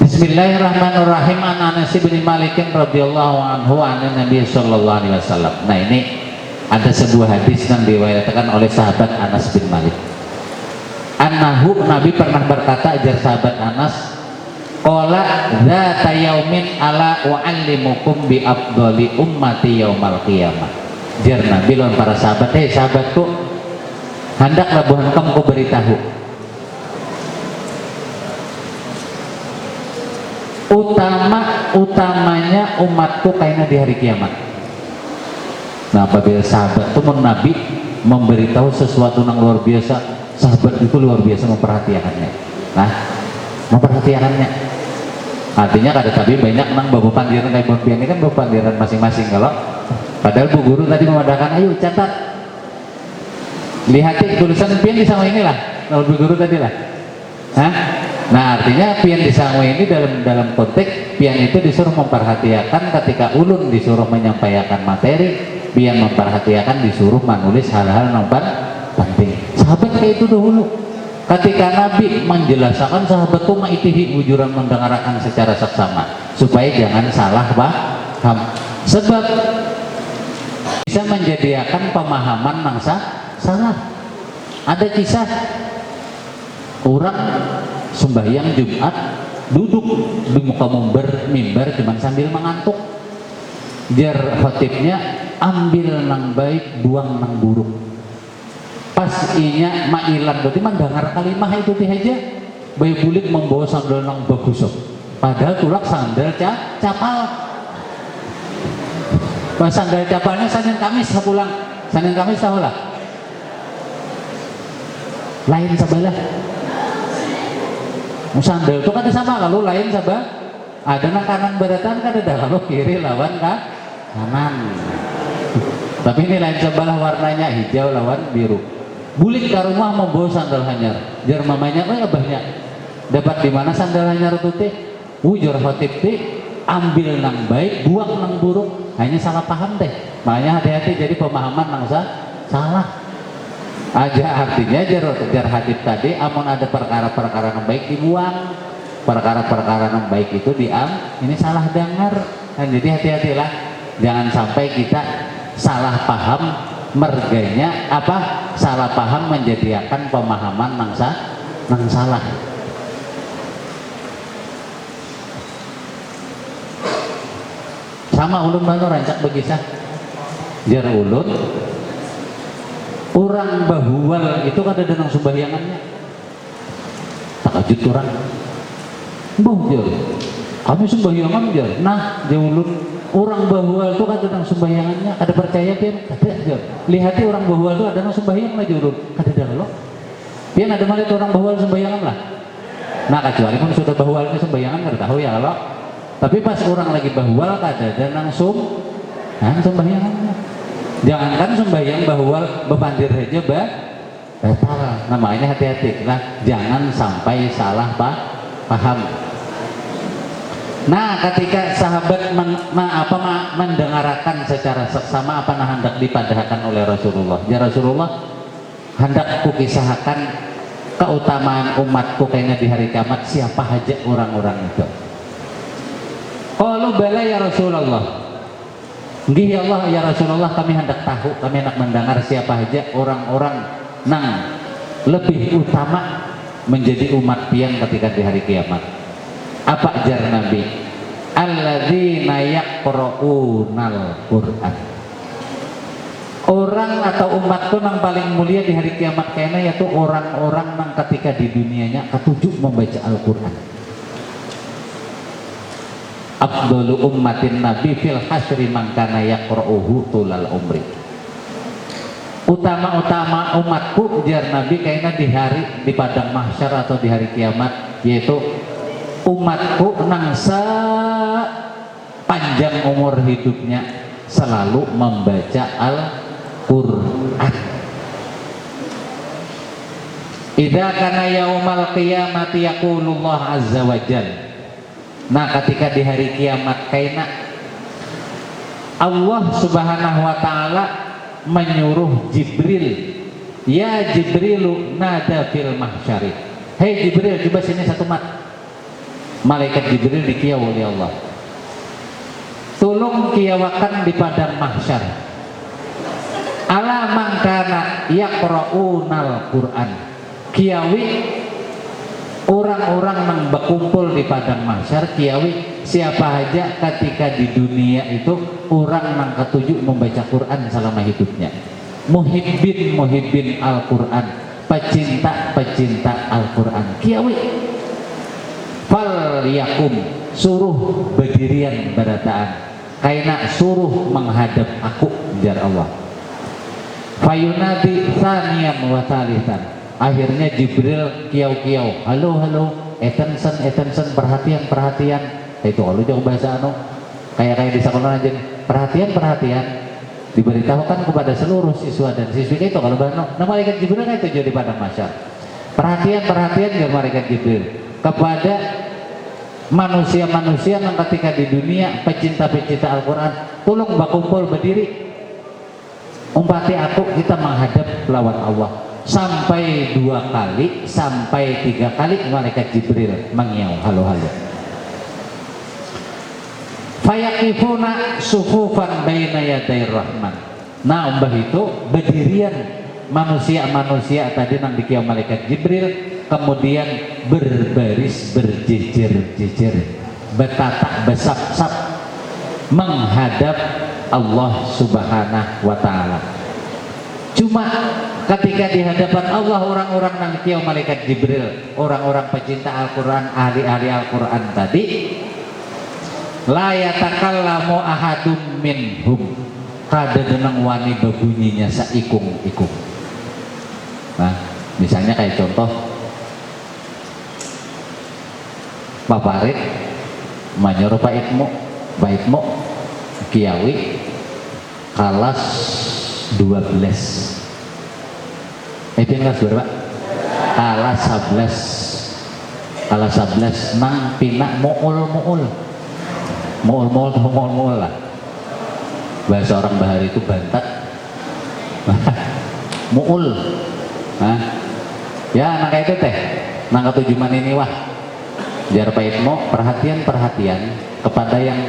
Bismillahirrahmanirrahim. An Anas bin Malik radhiyallahu anhu an Nabi sallallahu alaihi wasallam. Nah ini ada sebuah hadis yang diriwayatkan oleh sahabat Anas bin Malik. Annahu, Nabi pernah berkata, ajar sahabat Anas, qala dzata yaumin ala uallimukum bi afdali ummati yaumal qiyamah. Jar Nabi lawan para sahabat, sahabatku, hendaklah buhan kamu beritahu utamanya umatku kaina di hari kiamat. Nah apabila sahabat itu Nabi memberitahu sesuatu yang luar biasa, sahabat itu luar biasa memperhatikannya. Nah memperhatikannya artinya kada tapi banyak nang bawa pandiran kayak buat ini kan bawa pandiran masing-masing. Kalau padahal bu guru tadi memadakan, ayo catat, lihat tulisan pian di sama inilah kalau bu guru tadi lah. Hah? Nah artinya pian disangwe ini dalam konteks pian itu disuruh memperhatikan ketika ulun disuruh menyampaikan materi, pian memperhatikan disuruh menulis hal-hal yang penting. Sahabat kayak itu dahulu. Ketika Nabi menjelaskan sahabat itu maitihi wujuran mendengarkan secara seksama supaya jangan salah paham. Sebab bisa menjadikan pemahaman mangsa salah. Ada kisah orang sembahyang Jumat duduk di muka mimbar cuman sambil mengantuk. Jar khatibnya ambil nang baik buang nang buruk. Pas inya mailan berarti mendengar kalimah itu teh aja bayi bulik membawa sandal nang bagus padahal tulak sandal capal. Pas sandal capalnya Senin Kamis pulang, Senin Kamis tahulah lain sebelah. Sandal itu kan sama kalau lain sabah ada nang kanan beratan kan ada kalau kiri lawan kanan. Tapi ini lain sebelah warnanya hijau lawan biru. Bulik ke rumah membawa sandal hanyar. Jar mamanya abahnya dapat di mana sandal hanyar itu teh? Ujar khatib teh ambil nang baik buang nang buruk. Hanya salah paham teh. Makanya hati-hati jadi pemahaman nang salah. Aja artinya jar hadis tadi amun ada perkara-perkara yang baik dibuang, perkara-perkara yang baik itu ini salah dengar. Dan jadi hati-hatilah jangan sampai kita salah paham merganya salah paham menjadikan pemahaman nang salah. Sama ulun baru rancak begisah jar ulun orang bahuwal itu kan ada nang sembahyangannya takajut orang mbah jar kami sembahyangan jar nah jaulun orang bahuwal itu kan ada nang sembahyangannya ada percaya pian ada jar lihati orang bahuwal itu ada nang sembahyang lah jaulun kada ada lo pian ada malit orang bahuwal sembahyangan lah nah kecuali pun sudah bahuwal itu sembahyangan kada tahu ya lo tapi pas orang lagi bahuwal kada ada nang sembahyangannya. Jangankan sembahyang bahwa bepandir saja batal. Namanya hati-hati lah, jangan sampai salah paham. Nah, ketika sahabat mendengarkan secara seksama apa yang hendak dipadahkan oleh Rasulullah. Ya Rasulullah, hendak kukisahkan keutamaan umatku kayaknya di hari kiamat siapa aja orang-orang itu. Qalu bala ya Rasulullah. Nggih ya Allah ya Rasulullah kami hendak tahu, kami hendak mendengar siapa aja orang-orang nang lebih utama menjadi umat pian ketika di hari kiamat. Apa jar Nabi? Alladzina yaqra'unal Qur'an. Orang atau umatku nang paling mulia di hari kiamat kayaknya yaitu orang-orang nang ketika di dunianya ketujuh membaca Al-Qur'an. Afdalu ummatin nabi fil hasri man kana yaqra'uhu tulal umri. Utama-utama umatku jar Nabi kayaknya di hari di padang mahsyar atau di hari kiamat yaitu umatku nang panjang umur hidupnya selalu membaca Al-Qur'an. Idza kana yaumal qiyamati yaqulullah azza wa jalla. Nah ketika di hari kiamat kaina Allah subhanahu wa ta'ala menyuruh Jibril, ya Jibrilu nada fil mahsyari. Hei Jibril coba sini satu mat. Malaikat Jibril dikiyau oleh Allah, tolong kiawakan di padang mahsyar ala mangkana yaqra'unal Qur'an. Kiawi orang-orang yang berkumpul di padang mahsyar kiawi siapa aja ketika di dunia itu orang yang ketujuh membaca Quran selama hidupnya. Muhibbin Al-Quran, pecinta Al-Quran kiawi. Fal yakum suruh berdirian berataan kaina suruh menghadap aku jar Allah. Fayunadi thaniyan wa thalithan. Akhirnya Jibril kiau-kiau, halo attention perhatian itu kalau jauh bahasa kayak di sekolah aja perhatian diberitahukan kepada seluruh siswa dan siswi itu kalau bahasa nah malaikat Jibril itu jadi pada masyarakat perhatian ya malaikat Jibril kepada manusia-manusia yang ketika di dunia pecinta-pecinta Al-Quran, tolong bakumpul berdiri umpati aku kita menghadap lawan Allah. Sampai 2 kali, sampai 3 kali malaikat Jibril mengiau halo-halo. Fayaqifuna sufufan baina yaday rahman. Nah umbah itu berdirian manusia-manusia tadi nang dikiau malaikat Jibril, kemudian berbaris berjejer-jejer, bertatak besap-sap menghadap Allah Subhanahu wa Ta'ala. Cuma ketika di hadapan Allah orang-orang nang dikiau malaikat Jibril, orang-orang pecinta Al-Quran, ahli-ahli Al-Quran tadi, la yatakallamu ahadum minhum, kada denang wani babunyinya saikung-ikung. Nah misalnya kayak contoh paparit manyoro baitmu kiawi kelas 12 kelas berapa? kelas 11 nang pinak mu'ul lah bahasa orang bahari itu bantat mu'ul. Nah, ya anak itu teh nang ketujuman ini wah biar paitmu perhatian kepada yang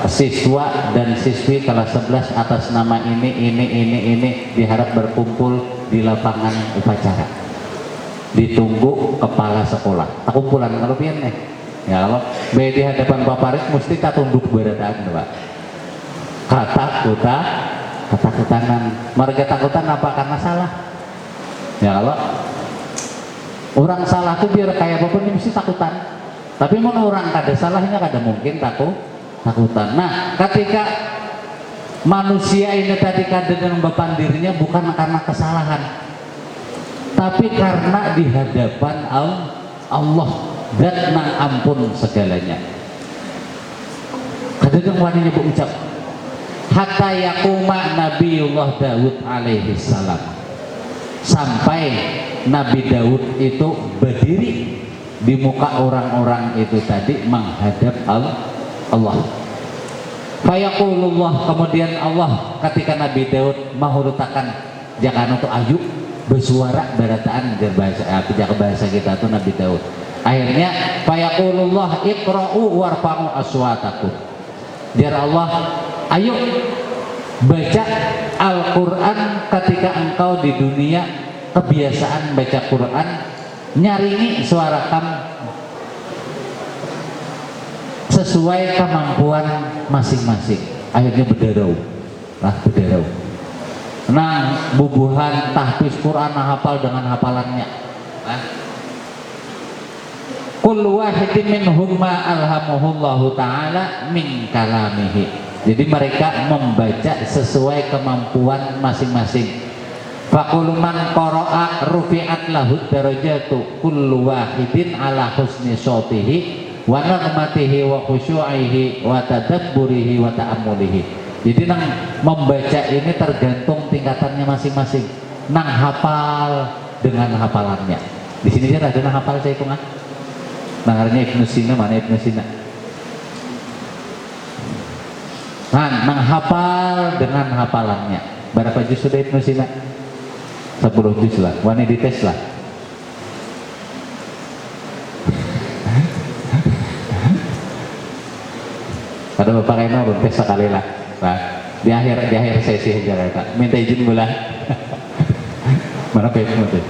siswa dan siswi kelas 11 atas nama ini diharap berkumpul di lapangan upacara, ditunggu kepala sekolah tak kumpulan kalau pian nih ya kalau di hadapan paparit mesti tak tunduk berataan Pak. Ketakutan mereka takutan apa karena salah ya kalau orang salah tuh biar kayak apapun mesti takutan, tapi mau orang kada salahnya kada mungkin takutan. Nah ketika manusia ini tadi kada dengan beban dirinya bukan karena kesalahan, tapi karena di hadapan Allah dan nang ampun segalanya. Kada dengan waninya berucap hatta yakuma Nabiullah Daud alaihi salam, sampai Nabi Daud itu berdiri di muka orang-orang itu tadi menghadap Allah. Fayaqulullah, kemudian Allah ketika Nabi Daud mahurutakan jangan untuk ayu bersuara berataan bahasa kita tuh Nabi Daud. Akhirnya fayaqulullah iqra'u warfa'u aswatakum. Biar Allah ayo baca Al-Quran ketika engkau di dunia kebiasaan baca Quran nyaringi suara kamu sesuai kemampuan masing-masing. Akhirnya berdarau nah bubuhan tahfiz Quran hafal dengan hafalannya. Kullu wahidin minhum ma alhamuhullahu ta'ala min kalamihi. Jadi mereka membaca sesuai kemampuan masing-masing. Faqulu man qara'a rufi'at lahu darajatu kullu wahidin ala husni sautihi wa nagmatihi wa khusyu'ihi wa tadabburihi wa ta'ammulihi. Jadi nang membaca ini tergantung tingkatannya masing-masing. Nang hafal dengan hafalannya. Di sini dia ada nang hafal saya hitungan. Nangarnya Ibnu Sina, mana Ibnu Sina? Nang hafal dengan hafalannya. Berapa juz sudah Ibnu Sina? 10 juz lah. Wani dites lah. Ada bapak kayaknya belum tes sekali lah. Nah, di akhir sesi aja Kak. Minta izin bulan. Mana baikmu tuh?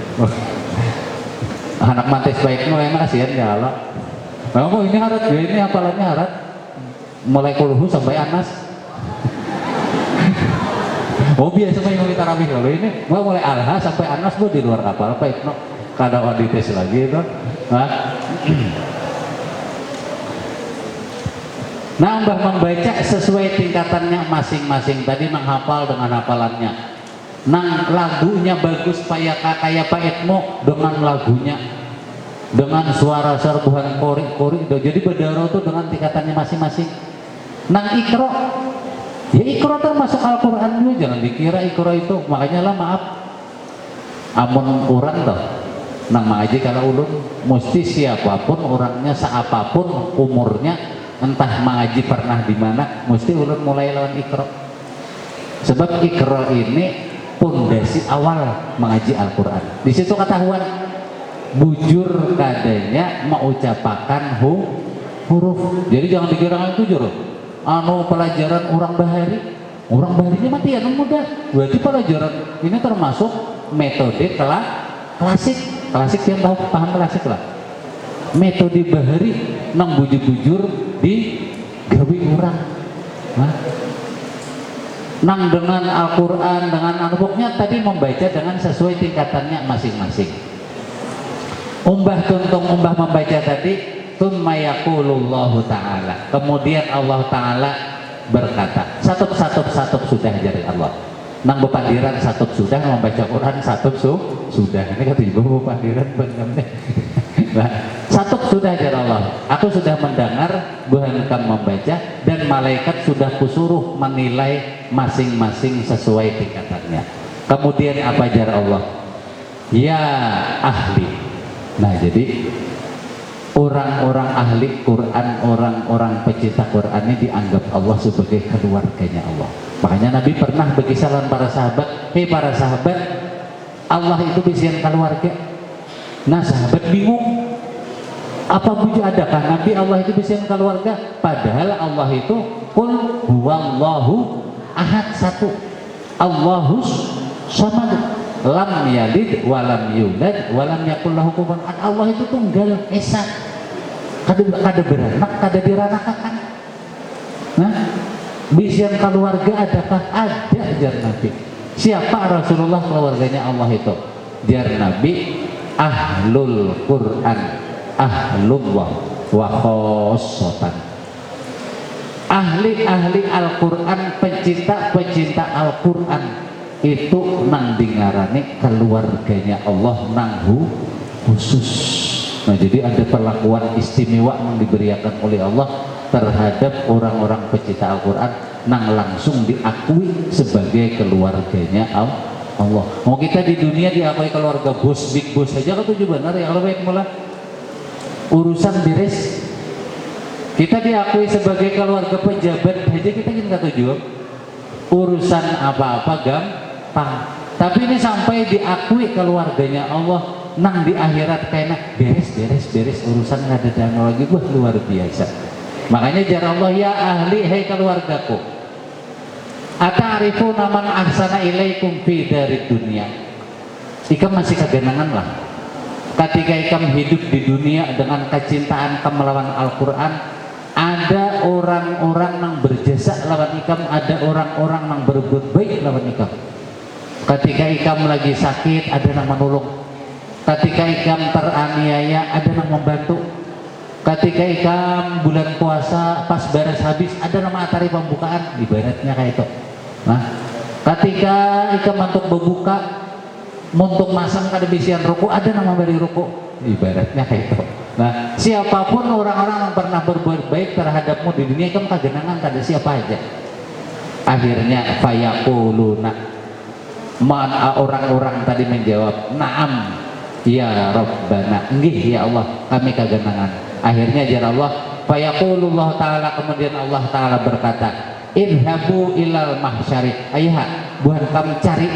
Anak mantis baikmu emang kasihan ya Allah. Oh ini harat ya, ini hafalannya harat. Mulai kulhu sampai anas. Oh biasa main kita tarawih kalau ini gua mulai alha sampai anas gua di luar kapal apa itu kada audites lagi itu. Nambah membaca sesuai tingkatannya masing-masing tadi menghafal dengan hafalannya. Nang lagunya bagus kayak paitmu dengan lagunya, dengan suara serbuhan kori jadi berdarah tuh dengan tingkatannya masing-masing. Nang ikro ya ikro termasuk Al-Quran juga, jangan dikira ikro itu makanya lah maaf amun orang tuh nang mengaji kalau ulun mesti siapapun orangnya, seapapun umurnya, entah mengaji pernah di mana, mesti ulun mulai lawan Iqra. Sebab Iqra ini pondasi awal mengaji Al-Quran. Di situ ketahuan bujur kadanya mengucapkan huruf. Jadi jangan dikira itu juru pelajaran orang baharinya mati anu mudah. Berarti pelajaran ini termasuk metode klasik yang tahu paham klasik lah. Metode bahari nang bujur-bujur di gawe orang. Nang dengan Al-Quran, dengan anubuknya tadi membaca dengan sesuai tingkatannya masing-masing. Umbah membaca tadi, tsumma yaqulullahu ta'ala. Kemudian Allah Ta'ala berkata, satu sudah jari Allah. Nang bepandiran satu sudah membaca Quran, satu sudah. Ini kata ibu bepandiran benar. Nah, satu sudah jari Allah. Aku sudah mendengar buhan kamu membaca dan malaikat sudah kusuruh menilai masing-masing sesuai tingkatannya. Kemudian apa jar Allah? Ya ahli. Nah, jadi orang-orang ahli Quran, orang-orang pecinta Quran ini dianggap Allah sebagai keluarganya Allah. Makanya Nabi pernah berkisah dengan para sahabat, hei para sahabat, Allah itu bisian keluarga. Nah, sahabat bingung, apa bujur adakah Nabi Allah itu bisian keluarga? Padahal Allah itu qul huwallahu ahad, satu, Allahus samad, lam yalid walam yulad walam yakul lahu kufuwan ahad. Allah itu tunggal esa, kada beranak, kada diranakakan. Nah, bisian keluarga adakah? Ada, jar Nabi. Siapa Rasulullah keluarganya Allah itu? Jar Nabi, ahlul Quran, ahlullah wa khosotan. Ahli-ahli Al-Quran, pecinta Al-Quran itu nang dingarani keluarganya Allah nang khusus. Nah, jadi ada perlakuan istimewa yang diberikan oleh Allah terhadap orang-orang pecinta Al-Quran nang langsung diakui sebagai keluarganya Allah. Mau kita di dunia diakui keluarga bos, big boss saja kan tujuh benar ya. Kalau baik malah urusan beres kita diakui sebagai keluarga pejabat aja kita nggak tujuh. Urusan apa-apa gampang. Tapi ini sampai diakui keluarganya Allah nang di akhirat kayaknya beres urusan nggak ada dana lagi. Wah, luar biasa. Makanya jar Allah, ya ahli, hai keluargaku, ata'rifuna man ahsana ilaikum fi darid dunia. Ikam masih kegenangan lah ketika ikam hidup di dunia dengan kecintaan ikam melawan Al-Quran. Ada orang-orang yang berjasa lawan ikam, ada orang-orang yang berbuat baik lawan ikam. Ketika ikam lagi sakit, ada yang menolong. Ketika ikam teraniaya, ada yang membantu. Ketika ikam bulan puasa pas beres habis, ada nama atari pembukaan, ibaratnya kayak itu. Nah, ketika ikam untuk berbuka, untuk masang kada bisian ruku, ada nama beri ruku, ibaratnya kayak itu. Nah, siapapun orang-orang yang pernah berbuat baik terhadapmu di dunia, ikam kagenangan kada siapa aja. Akhirnya fayaquluna, orang-orang tadi menjawab, na'am ya Rabbana, nggih ya Allah, kami kagenangan. Akhirnya jar Allah, fayaqulullah ta'ala, kemudian Allah ta'ala berkata, idhabu ilal mahsyari, ayah buat kamu cari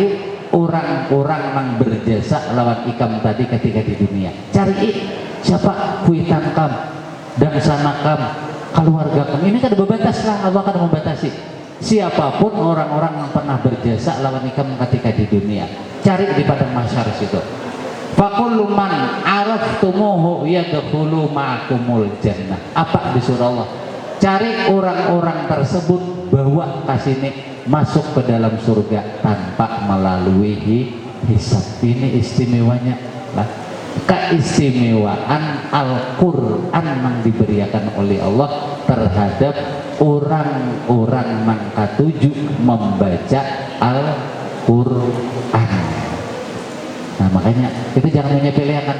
orang-orang yang berjasa lawan ikam tadi ketika di dunia. Cari siapa kuitan kam dan sana kam, keluarga kam. Ini kan ada batas lah, Allah kan membatasi. Siapapun orang-orang yang pernah berjasa lawan ikam ketika di dunia, cari di padang mahsyar situ. Fakullu man araftumuhu yadkhulu ma'akumul jannah. Apa disuruh Allah? Cari orang-orang tersebut, bawa kasini masuk ke dalam surga tanpa melalui hisab. Ini istimewanya lah. Keistimewaan Al-Quran yang diberikan oleh Allah terhadap orang-orang yang ketujuh membaca Al-Quran. Nah, makanya kita jangan menyepelekan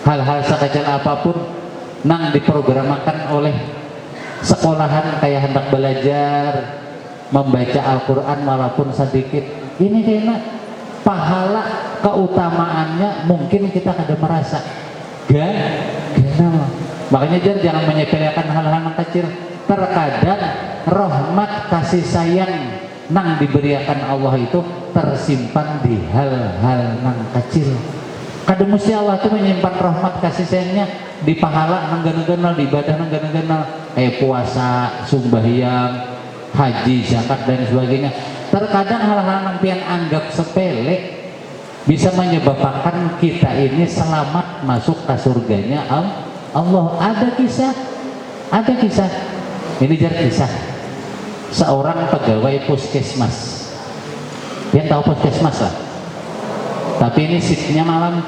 hal-hal sekecil apapun nang diprogramakan oleh sekolahan kayak hendak belajar membaca Al-Quran walaupun sedikit. Ini kayaknya pahala keutamaannya mungkin kita kada merasa genal. Makanya jangan menyepelekan hal-hal yang kecil. Terkadang rahmat kasih sayang nang diberikan Allah itu tersimpan di hal-hal nang kecil. Kada mesti Allah itu menyimpan rahmat kasih sayangnya di pahala nang genal, di ibadah nang genal, kayak puasa, sembahyang, haji, zakat dan sebagainya. Terkadang hal-hal yang pian anggap sepele bisa menyebabkan kita ini selamat masuk ke surganya Allah. Ada kisah. Ini jar kisah seorang pegawai puskesmas. Pian tahu puskesmas lah. Tapi ini shiftnya malam.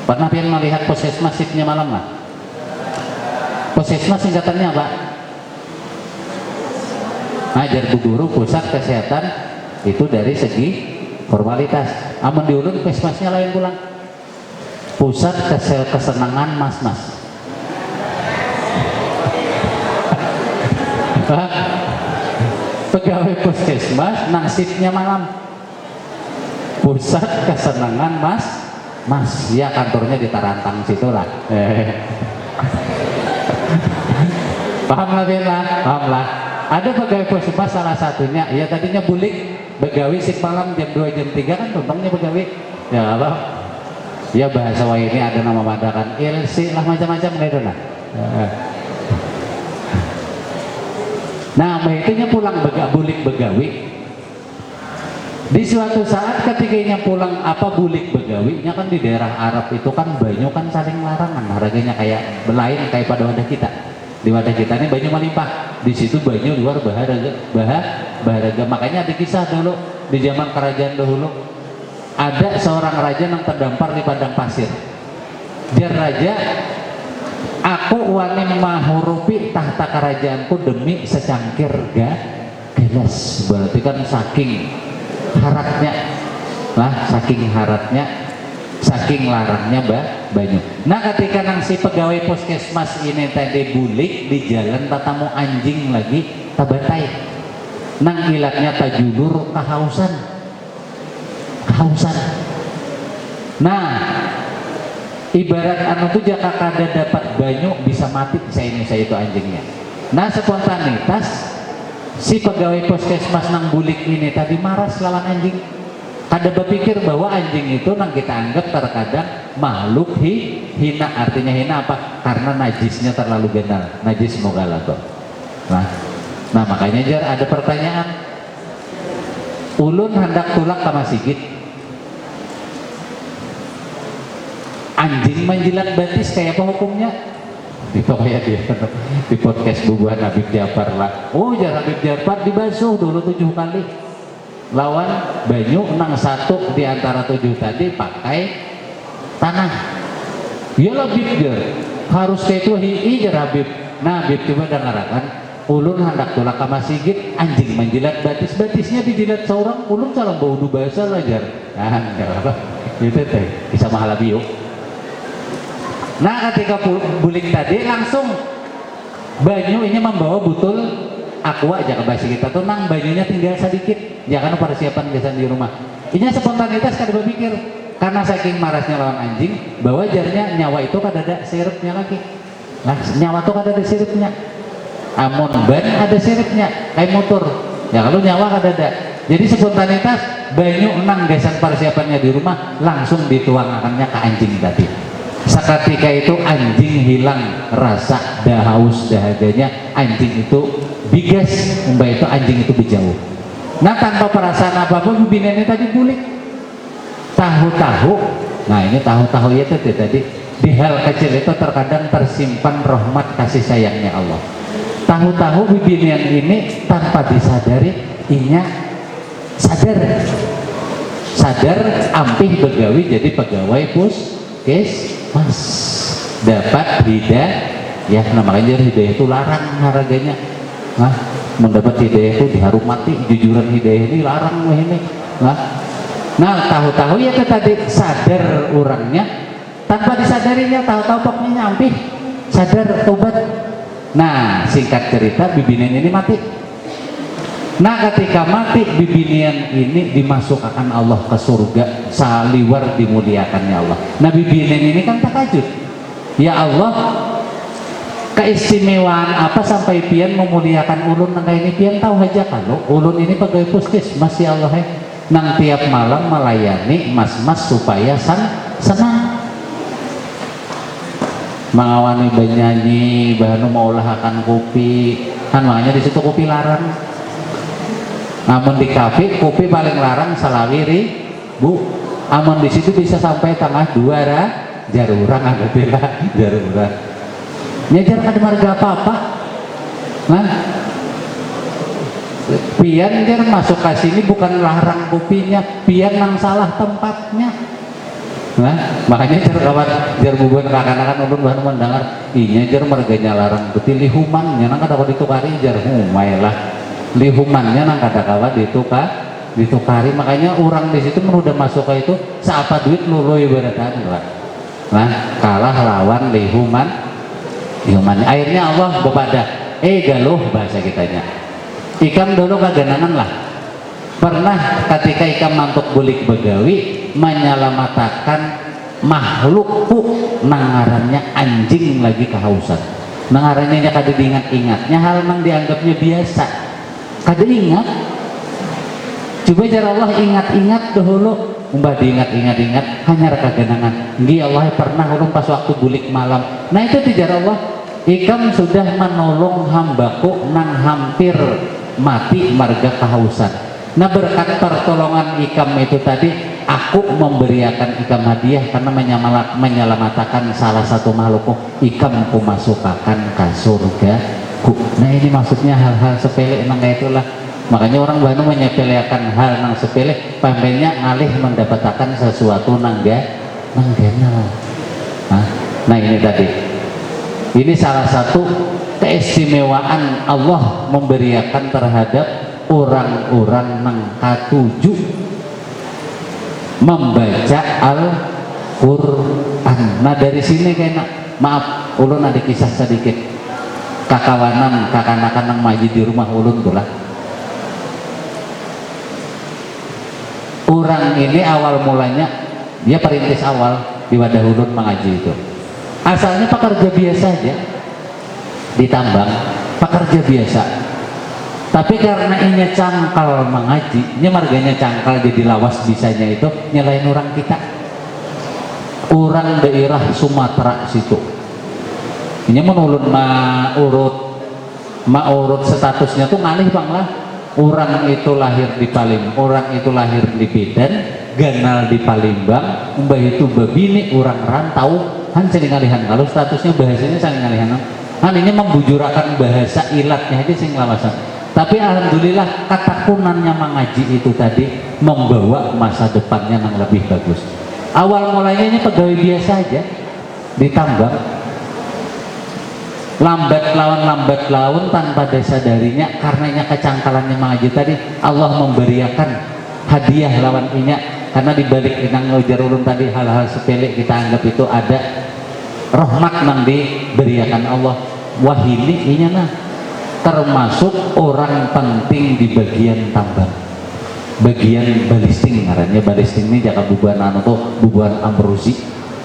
Pernah pian melihat puskesmas shiftnya malam lah? Puskesmas singkatannya apa? Ajar Bu Guru Pusat Kesehatan itu dari segi formalitas. Amun diulun puskesmasnya lain pulang. Pusat Kesenangan Mas-mas. Pegawai puskesmas nasibnya malam. Pusat Kesenangan Mas, ya kantornya di Tarantang situ lah. Paham lah. Ada pegawai puskesmas salah satunya, ya tadinya bulik, begawi sip malam jam 2 jam 3 kan tumpangnya begawi. Ya Allah. Ya bahasa wah ini ada nama madakan ilsi lah macam-macam gitu lah. Nah, itunya pulang bulik begawi. Di suatu saat ketikanya pulang bulik begawinya kan di daerah Arab itu kan banyu kan saling larangan harganya kayak belain kayak pada wadah kita. Di wadah kita ini banyu melimpah. Di situ banyu luar baharaga. Makanya ada kisah dulu di zaman kerajaan dahulu. Ada seorang raja yang terdampar di padang pasir. Jar raja, aku wani mahurupi tahta kerajaanku demi secangkir gelas. Berarti kan saking haratnya, saking larangnya banyu. Nah ketika nang si pegawai puskesmas ini tadi bulik di jalan tatamu anjing lagi tabatai. Nang ilatnya tajulur kehausan. Nah ibarat anu tuh jaka kada dapat banyu bisa mati saya itu anjingnya. Nah spontanitas si pegawai puskesmas nang bulik ini tadi marah lawan anjing. Kada berpikir bahwa anjing itu nang kita anggap terkadang makhluk hina. Artinya hina apa? Karena najisnya terlalu genal, najis mogalato. Nah makanya jar ada pertanyaan. Ulun hendak tulak ke masjid. Anjing menjilat batis kayak apa hukumnya? Itu kayak dia di podcast bubuhan Habib Jafar lah. Oh jar Habib Jafar dibasuh dulu 7 kali. Lawan banyu nang satu di antara 7 tadi pakai tanah. Iyalah Habib jar. Harus kayak itu jar Habib. Nah Habib coba dengarkan. Ulun hendak tulak ke masjid, anjing menjilat batisnya dijilat seorang, ulun salah bau bahasa lah jar. Nah, apa? Itu teh bisa mahal biu. Nah ketika bulik tadi langsung banyu ini membawa butul aqua aja ke basi kita tuh nang banyunya tinggal sedikit jangan persiapan biasa di rumah. Ini spontanitas kada berpikir karena saking marasnya lawan anjing bahwa jarnya nyawa itu kada ada sirupnya lagi. Nah nyawa tuh kada ada sirupnya. Amun ban ada sirupnya kayak motor. Ya kalau nyawa kada ada. Jadi spontanitas banyu nang desain persiapannya di rumah langsung dituangkannya ke anjing tadi. Seketika itu anjing hilang rasa haus dahaganya, anjing itu bigas, itu anjing itu berjauh. Nah tanpa perasaan apa-apa binatang tadi bulik tahu-tahu. Nah ini tahu-tahu ya tadi di hal kecil itu terkadang tersimpan rahmat kasih sayangnya Allah. Tahu-tahu binatang ini tanpa disadari inya sadar ampih begawi jadi pegawai puskesmas dapat hidayah. Nah makanya hidayah itu larang harganya. Mendapat hidayah itu dihormati, jujuran hidayah ini larang ini. Nah tahu-tahu ya tadi sadar orangnya tanpa disadarinya, tahu-tahu pokoknya ampih sadar tobat. Nah singkat cerita bibinen ini mati. Nah ketika mati bibinian ini dimasukkan Allah ke surga, saliwar dimuliakannya Allah. Nah bibinian ini kan takajud, ya Allah keistimewaan apa sampai pian memuliakan ulun nang ini pian tahu aja kalau ulun ini pegawai puskesmas ya Allah nang tiap malam melayani mas-mas supaya senang mengawani bernyanyi bahan mengolahkan kopi kan makanya di situ kopi larang. Namun di kafe kopi paling larang salawiri bu, amun di situ bisa sampai tengah 2 jarurang ada bela jarurang nyajar kada marga apa-apa. Nah pian jar masuk ke sini bukan larang kopinya, pian nang salah tempatnya. Nah makanya jar kawan jar bubuan kakak-kakak ulun bahan mendengar inya jar marganya larang betul lihumannya nang kada ditukari jar humailah lihumannya nang kada kawan ditukari. Makanya orang di situ udah masuk ke itu seapa duit lulu ibaratan lah. Nah kalah lawan lihuman akhirnya Allah bepada galuh bahasa kitanya ikam dulu kaganangan lah pernah ketika ikam mantuk bulik begawi menyelamatakan makhlukku nangarannya anjing lagi kehausan nangarannya kada diingat-ingatnya hal nang dianggapnya biasa kada ingat. Coba cara Allah ingat-ingat dahulu umbah diingat-ingat hanya kaganangan nggih Allah pernah ulun pas waktu bulik malam. Nah itu dijar Allah ikam sudah menolong hambaku nang hampir mati marga kehausan. Nah berkat pertolongan ikam itu tadi aku memberiakan ikam hadiah karena menyelamatkan salah satu makhlukku ikam ku masukkan ke surga ku. Nah ini maksudnya hal-hal sepele nang itulah. Makanya orang Bandung menyepelekan hal nang sepele pampainya ngalih mendapatkan sesuatu nang genal. Nah ini tadi ini salah satu keistimewaan Allah memberiakan terhadap orang-orang nang katuju membaca Al-Quran. Nah dari sini kayaknya maaf ulun ada kisah sedikit kakawanan kakanakan nang maji di rumah ulun tuh lah. Orang ini awal mulanya dia perintis awal di wadah ulun mengaji itu asalnya pekerja biasa aja ditambang pekerja biasa tapi karena ini cangkal mengaji ini marganya cangkal jadi lawas bisanya itu nyalain orang kita orang daerah Sumatera situ ini menulun urut statusnya tuh ngalih bang lah. Orang itu lahir di Palembang, orang itu lahir di Medan, ganal di Palembang, mbah itu babini orang rantau, han sing ngalihan kalau statusnya bahasanya saling ngalihan. Han ini membujurakan bahasa ilatnya aja sing lawasan. Tapi alhamdulillah ketakunannya mengaji itu tadi membawa masa depannya yang lebih bagus. Awal mulanya ini pegawai biasa aja ditambang. Lambat laun tanpa disadarinya karenanya kecangkalannya mengaji tadi Allah memberiakan hadiah lawan inya karena dibalik inang ngujar ulun tadi hal-hal sepele kita anggap itu ada rahmat nang diberiakan Allah wahini inya nah termasuk orang penting di bagian tambang bagian balisting ngarannya balisting ini jaka bubuan anu tuh bubuan Ambrosi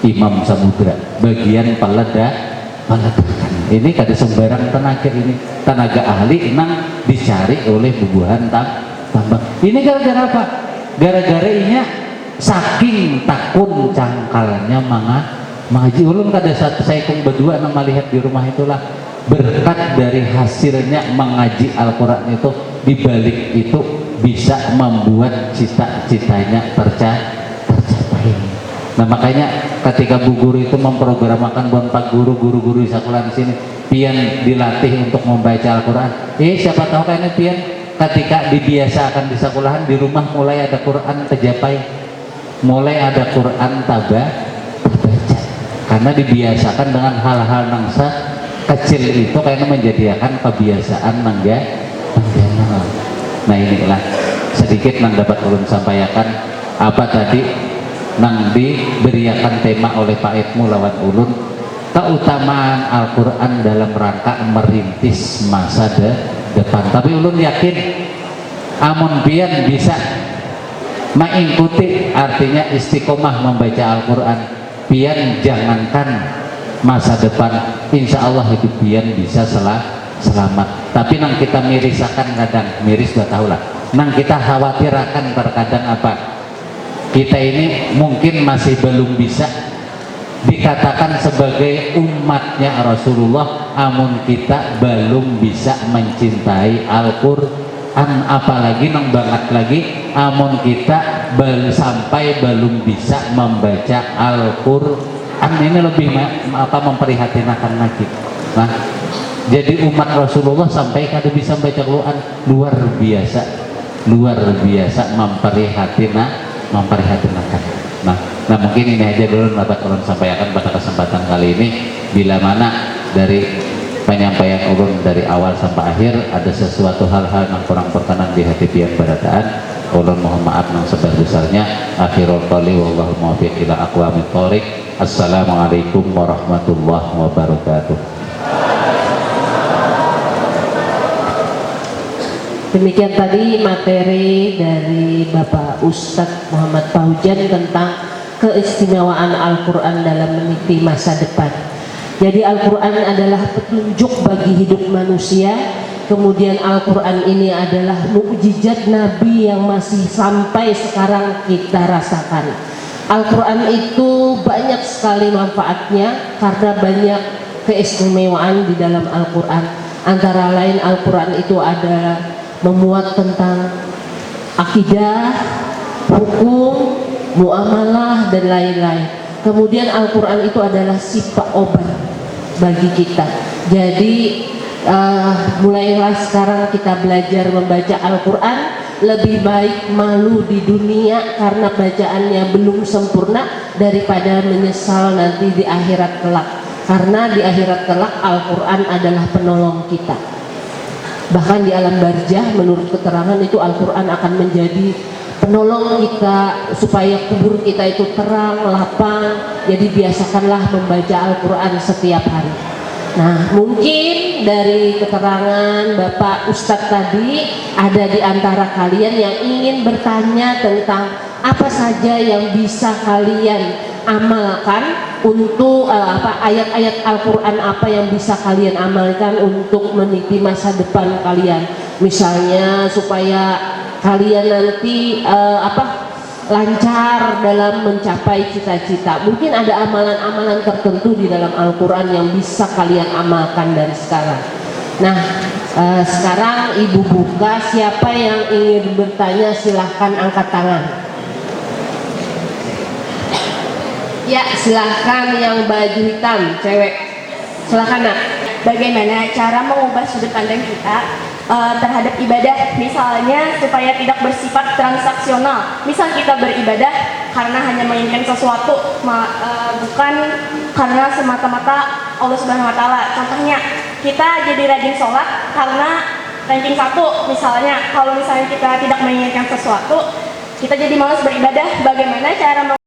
Imam Samudra bagian peledakan ini kada sembarang tenaga ini tenaga ahli nang dicari oleh bubuhan tambang ini gara-gara apa? Gara-gara inya saking takun cangkalnya mengaji ulun kada satu saya kong berdua nang melihat di rumah itulah berkat dari hasilnya mengaji Al-Quran itu dibalik itu bisa membuat cita-citanya tercapai. Nah makanya ketika bu guru itu memprogramakan bontak guru-guru di sekolah di sini pian dilatih untuk membaca Al-Quran. Siapa tahu kayaknya pian ketika dibiasakan di sekolahan di rumah mulai ada Quran tercapai, mulai ada Quran terbaca karena dibiasakan dengan hal-hal nangsa kecil itu kayaknya menjadikan kebiasaan nangga. Nah inilah sedikit nang dapat ulun sampaikan apa tadi nang diberiakan tema oleh Pak Edmu lawan ulun keutamaan Al-Quran dalam rangka merintis masa depan. Tapi ulun yakin amun pian bisa mengikuti, artinya istiqomah membaca Al-Quran, pian jangankan masa depan, insya Allah hidup pian bisa selamat. Tapi nang kita mirisakan, kadang miris gak tahu lah, nang kita khawatirakan terkadang apa, kita ini mungkin masih belum bisa dikatakan sebagai umatnya Rasulullah, amun kita belum bisa mencintai Al-Quran, apalagi nang banget lagi amun kita sampai belum bisa membaca Al-Quran. Ini lebih memprihatinkan lagi. Nah, jadi umat Rasulullah sampai kada bisa membaca Al-Quran, luar biasa memprihatinkan. Nah mungkin ini aja dulu dapat ulun sampaikan pada kesempatan kali ini. Bila mana dari penyampaian ulun dari awal sampai akhir ada sesuatu hal-hal yang kurang berkenan di hati pian barataan, ulun mohon maaf nang sebesar-besarnya. Akhirul qali wallahu muwaffiq ila aqwamit thoriq. Assalamualaikum warahmatullahi wabarakatuh. Demikian tadi materi dari Bapak Ustadz Muhammad Fauzan tentang keistimewaan Al-Quran dalam meniti masa depan. Jadi Al-Quran adalah petunjuk bagi hidup manusia. Kemudian Al-Quran ini adalah mukjizat Nabi yang masih sampai sekarang kita rasakan. Al-Quran itu banyak sekali manfaatnya karena banyak keistimewaan di dalam Al-Quran. Antara lain Al-Quran itu adalah memuat tentang akidah, hukum, muamalah dan lain-lain. Kemudian Al-Quran itu adalah sifat obat bagi kita. Jadi mulailah sekarang kita belajar membaca Al-Quran. Lebih baik malu di dunia karena bacaannya belum sempurna daripada menyesal nanti di akhirat kelak. Karena di akhirat kelak Al-Quran adalah penolong kita. Bahkan di alam barzah menurut keterangan itu Al-Quran akan menjadi penolong kita supaya kubur kita itu terang, lapang. Jadi biasakanlah membaca Al-Quran setiap hari. Nah, mungkin dari keterangan Bapak Ustadz tadi ada di antara kalian yang ingin bertanya tentang apa saja yang bisa kalian amalkan untuk ayat-ayat Al-Quran, apa yang bisa kalian amalkan untuk meniti masa depan kalian, misalnya supaya kalian nanti lancar dalam mencapai cita-cita. Mungkin ada amalan-amalan tertentu di dalam Al-Quran yang bisa kalian amalkan dari sekarang. Nah, sekarang Ibu buka, siapa yang ingin bertanya silahkan angkat tangan. Ya, silahkan yang baju hitam, cewek. Silahkan nak. Bagaimana cara mengubah sudut pandang kita terhadap ibadah, misalnya supaya tidak bersifat transaksional. Misal kita beribadah karena hanya menginginkan sesuatu, bukan karena semata-mata Allah Subhanahu Wa Taala. Contohnya kita jadi rajin sholat karena ranking 1 misalnya. Kalau misalnya kita tidak menginginkan sesuatu, kita jadi malas beribadah. Bagaimana cara